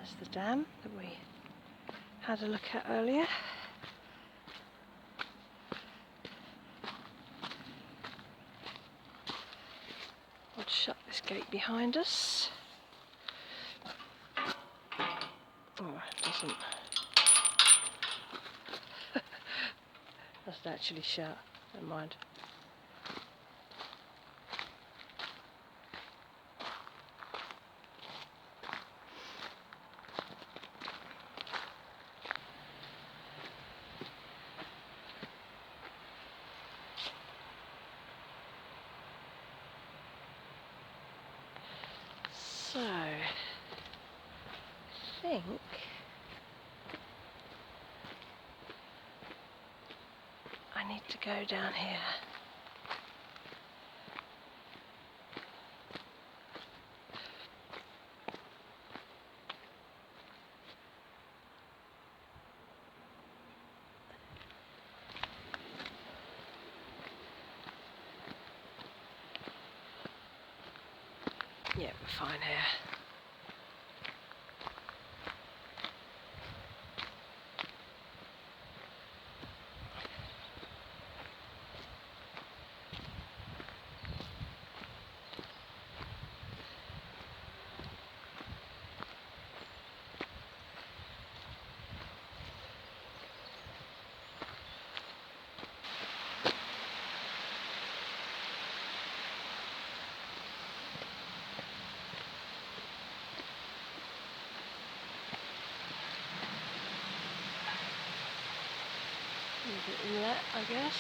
A: There's the dam that we had a look at earlier. I'll shut this gate behind us. Oh, it doesn't. Doesn't actually shut. Never mind. So, I think I need to go down here. Yeah, we're fine here. A bit inlet, I guess.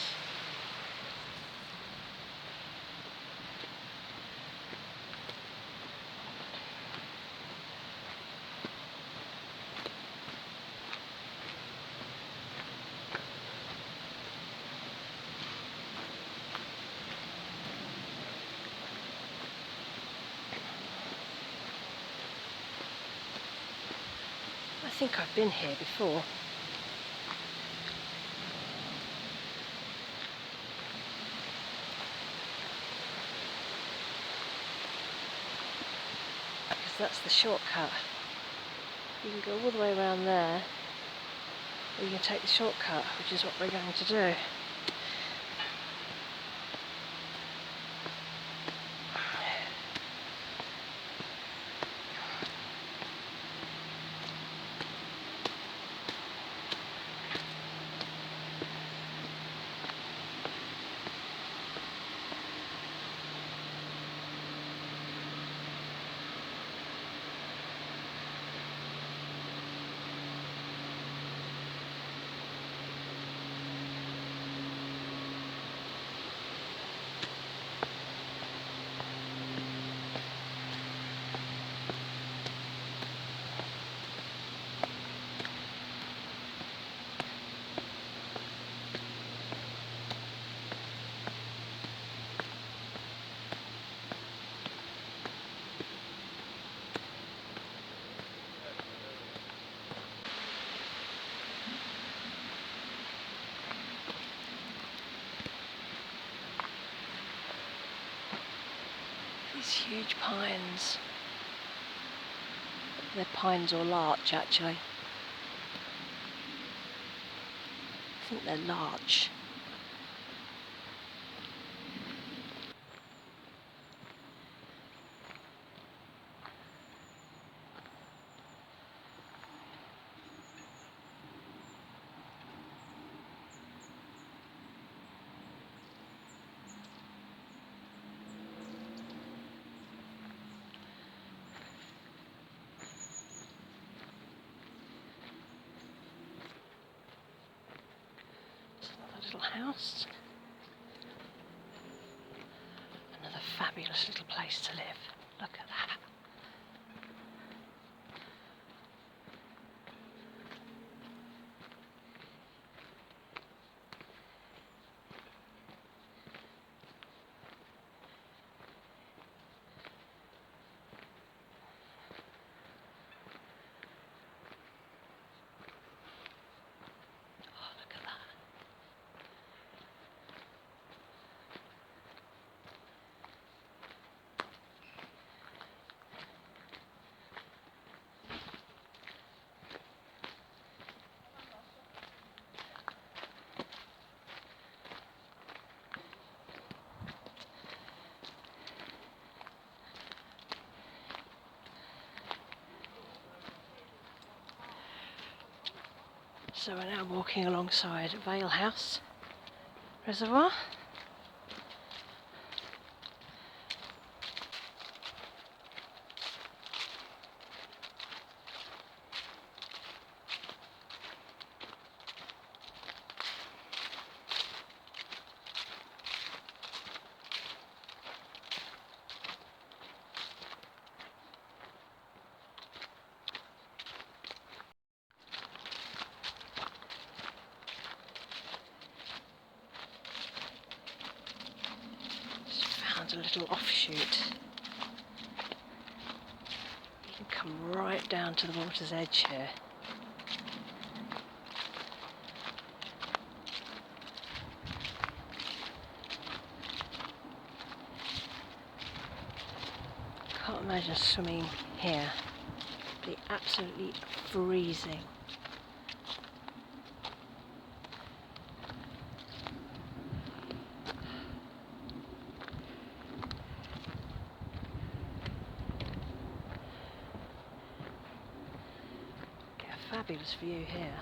A: I think I've been here before. Because that's the shortcut. You can go all the way around there, or you can take the shortcut, which is what we're going to do. These huge pines. They're pines or larch, actually. I think they're larch. Little house. Another fabulous little place to live. Look at that. Oh, look at that. So we're now walking alongside Vale House Reservoir. A little offshoot. You can come right down to the water's edge here. Can't imagine swimming here. It'd be absolutely freezing. Fabulous view here.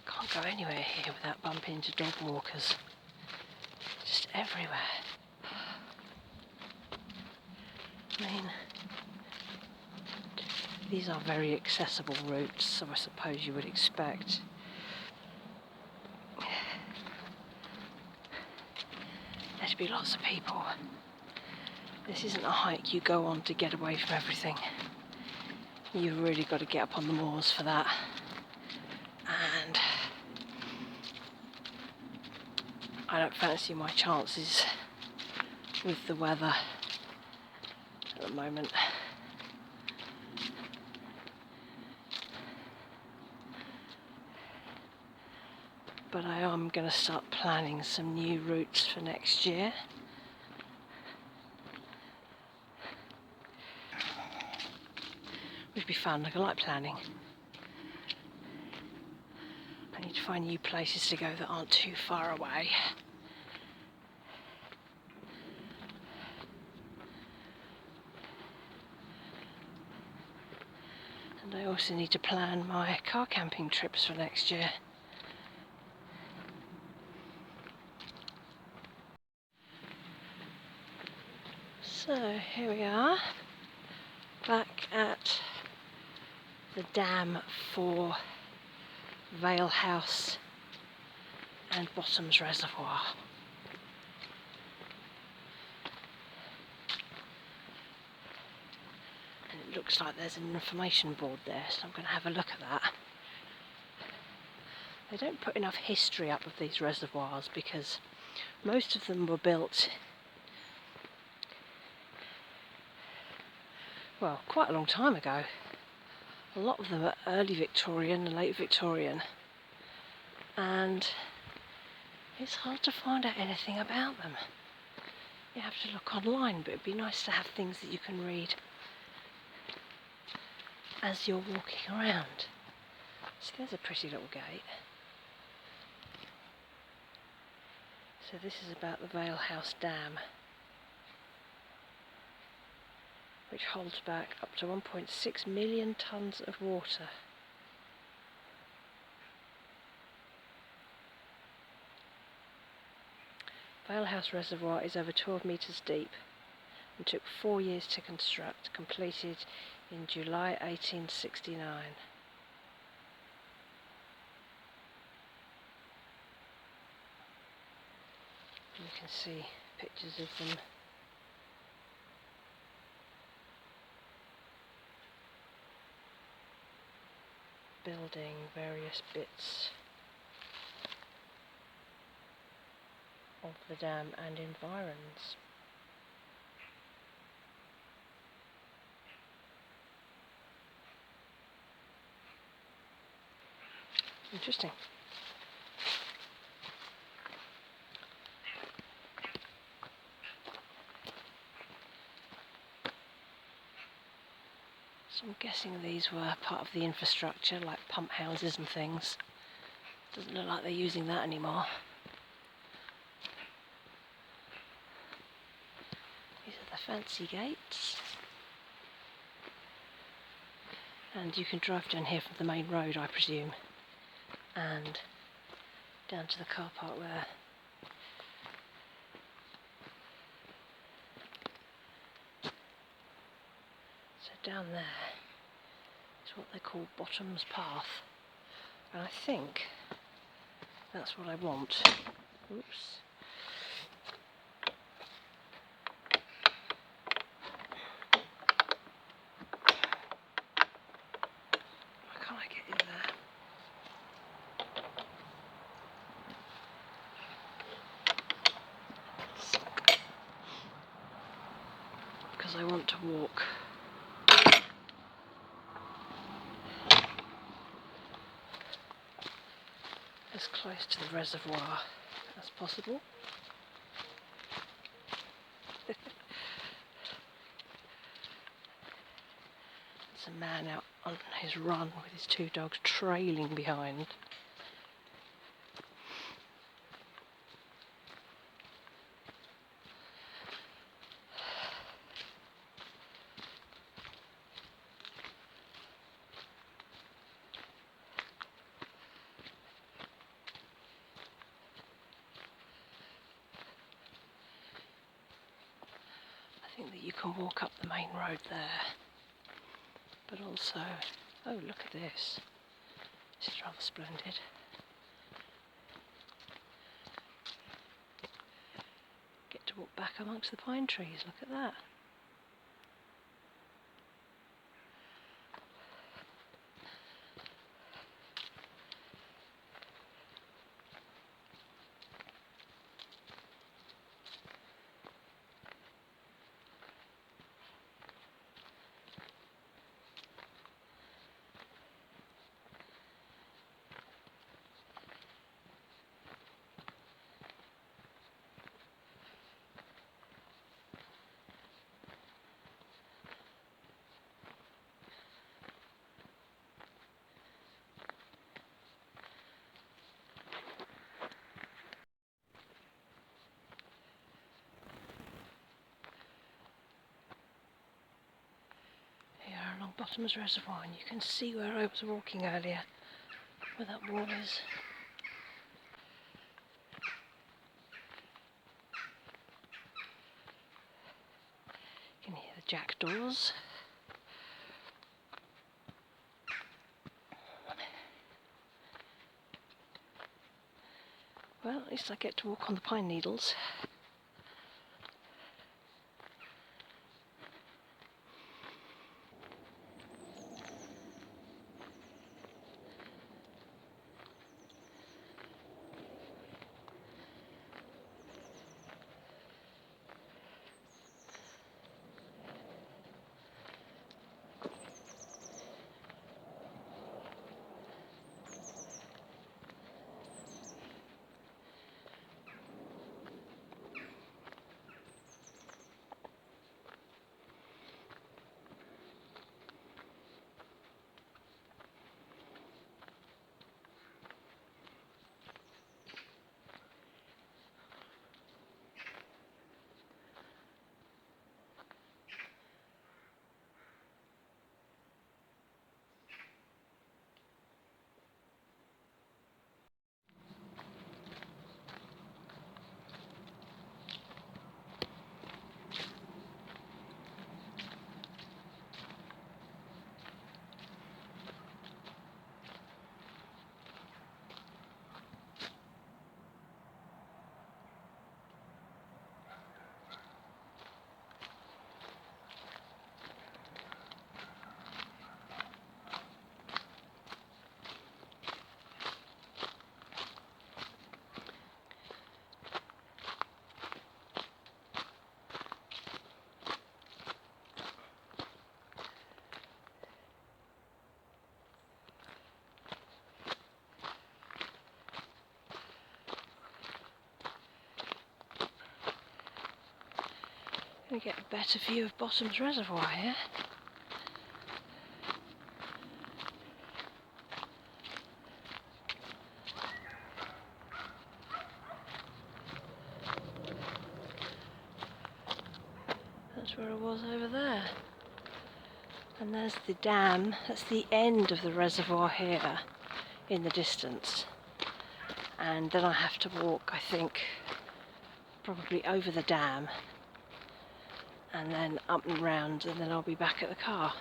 A: Can't go anywhere here without bumping into dog walkers. Just everywhere. I mean, these are very accessible routes, so I suppose you would expect. There'd be lots of people. This isn't a hike you go on to get away from everything. You've really got to get up on the moors for that. And I don't fancy my chances with the weather at the moment. But I am going to start planning some new routes for next year. Which would be fun. I like planning. I need to find new places to go that aren't too far away. And I also need to plan my car camping trips for next year. So here we are, back at the dam for Vale House and Bottoms Reservoir. And it looks like there's an information board there, so I'm going to have a look at that. They don't put enough history up of these reservoirs because most of them were built, well, quite a long time ago. A lot of them are early Victorian and late Victorian, and it's hard to find out anything about them. You have to look online, but it'd be nice to have things that you can read as you're walking around. See, there's a pretty little gate. So this is about the Vale House Dam, which holds back up to 1.6 million tonnes of water. Vale House Reservoir is over 12 metres deep and took 4 years to construct, completed in July 1869. You can see pictures of them building various bits of the dam and environs. Interesting. So I'm guessing these were part of the infrastructure, like pump houses and things. Doesn't look like they're using that anymore. These are the fancy gates. And you can drive down here from the main road, I presume. And down to the car park there. So down there is what they call Bottom's Path. And I think that's what I want. Oops. Why can't I get in there? Because I want to walk as close to the reservoir as possible. There's a man out on his run with his two dogs trailing behind. I think that you can walk up the main road there, but also, oh look at this, this is rather splendid. Get to walk back amongst the pine trees, look at that. Along Bottom's Reservoir, and you can see where I was walking earlier, where that wall is. You can hear the jackdaws. Well, at least I get to walk on the pine needles. trying to get a better view of Bottom's Reservoir here. That's where it was over there. And there's the dam. That's the end of the reservoir here in the distance. And then I have to walk, I think, probably over the dam and then up and round, and then I'll be back at the car.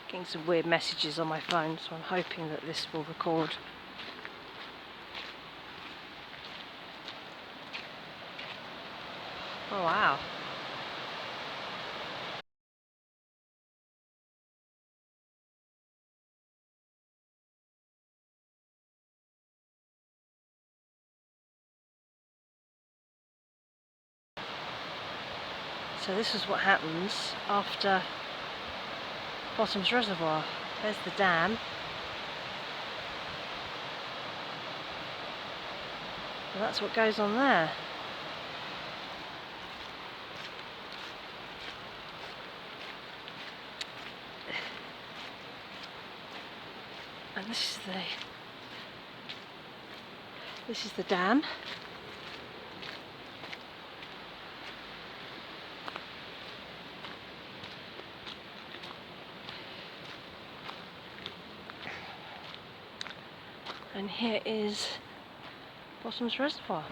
A: Getting some weird messages on my phone, so I'm hoping that this will record. Oh wow. So this is what happens after Bottom's Reservoir. There's the dam. And that's what goes on there. And this is the dam. And here is Bottom's Reservoir.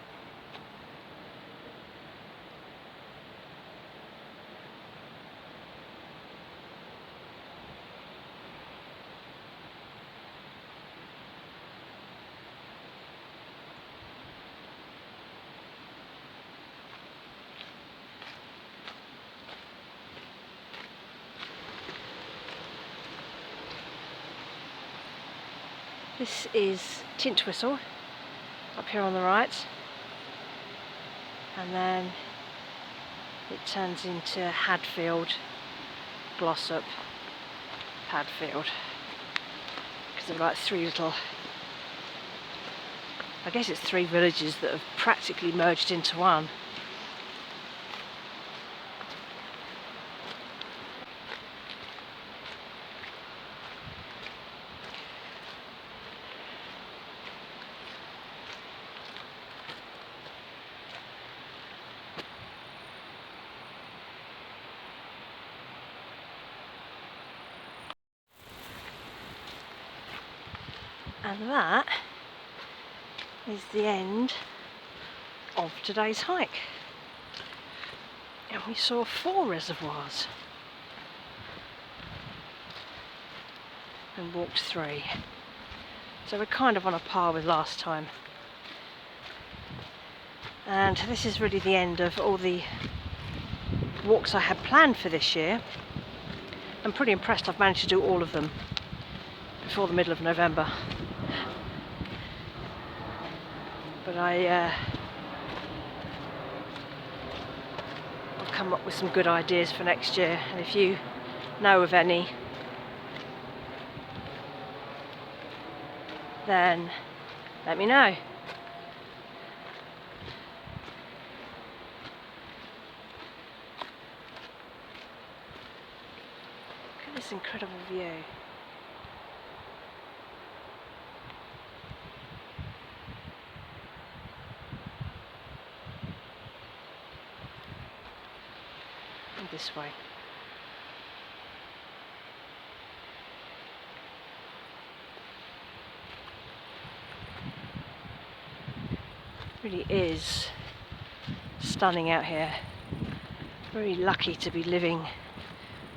A: This is Tintwistle, up here on the right, and then it turns into Hadfield, Glossop, Hadfield, because they're like three little, I guess it's three villages that have practically merged into one. And that is the end of today's hike. And we saw 4 reservoirs and walked 3. So we're kind of on a par with last time. And this is really the end of all the walks I had planned for this year. I'm pretty impressed I've managed to do all of them before the middle of November. But I'll come up with some good ideas for next year, and if you know of any, then let me know. Look at this incredible view. And this way. Really is stunning out here. Very lucky to be living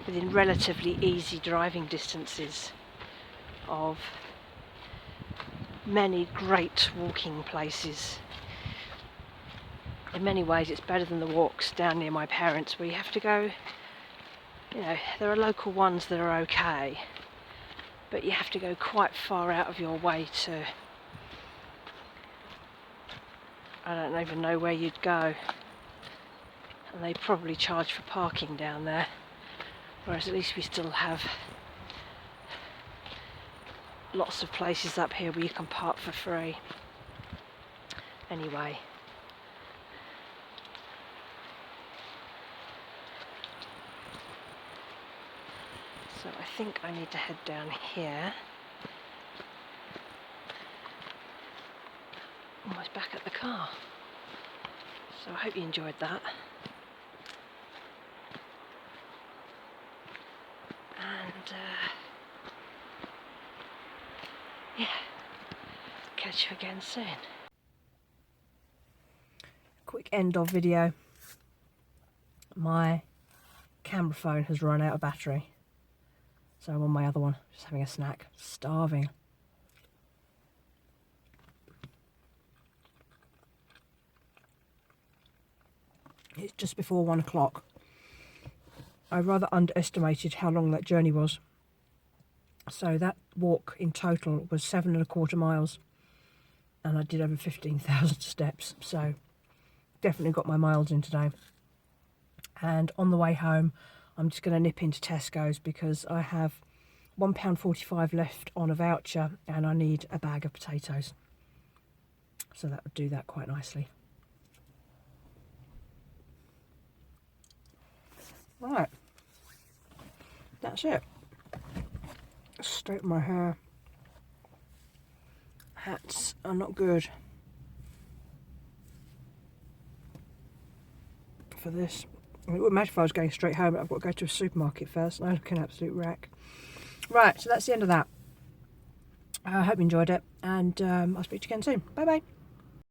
A: within relatively easy driving distances of many great walking places. In many ways it's better than the walks down near my parents where you have to go, you know, there are local ones that are okay, but you have to go quite far out of your way to, I don't even know where you'd go, and they probably charge for parking down there, whereas at least we still have lots of places up here where you can park for free. Anyway, so I think I need to head down here. Almost back at the car. So I hope you enjoyed that. And yeah, catch you again soon. Quick end of video. My camera phone has run out of battery, so I'm on my other one, just having a snack, starving. It's just before 1 o'clock. I rather underestimated how long that journey was. So that walk in total was 7.25 miles, and I did over 15,000 steps. So definitely got my miles in today. And on the way home, I'm just going to nip into Tesco's because I have £1.45 left on a voucher, and I need a bag of potatoes. So that would do that quite nicely. Right, that's it. Straighten my hair. Hats are not good for this. I mean, it wouldn't matter if I was going straight home, but I've got to go to a supermarket first, and I look an absolute wreck. Right, so that's the end of that. I hope you enjoyed it, and I'll speak to you again soon. Bye bye.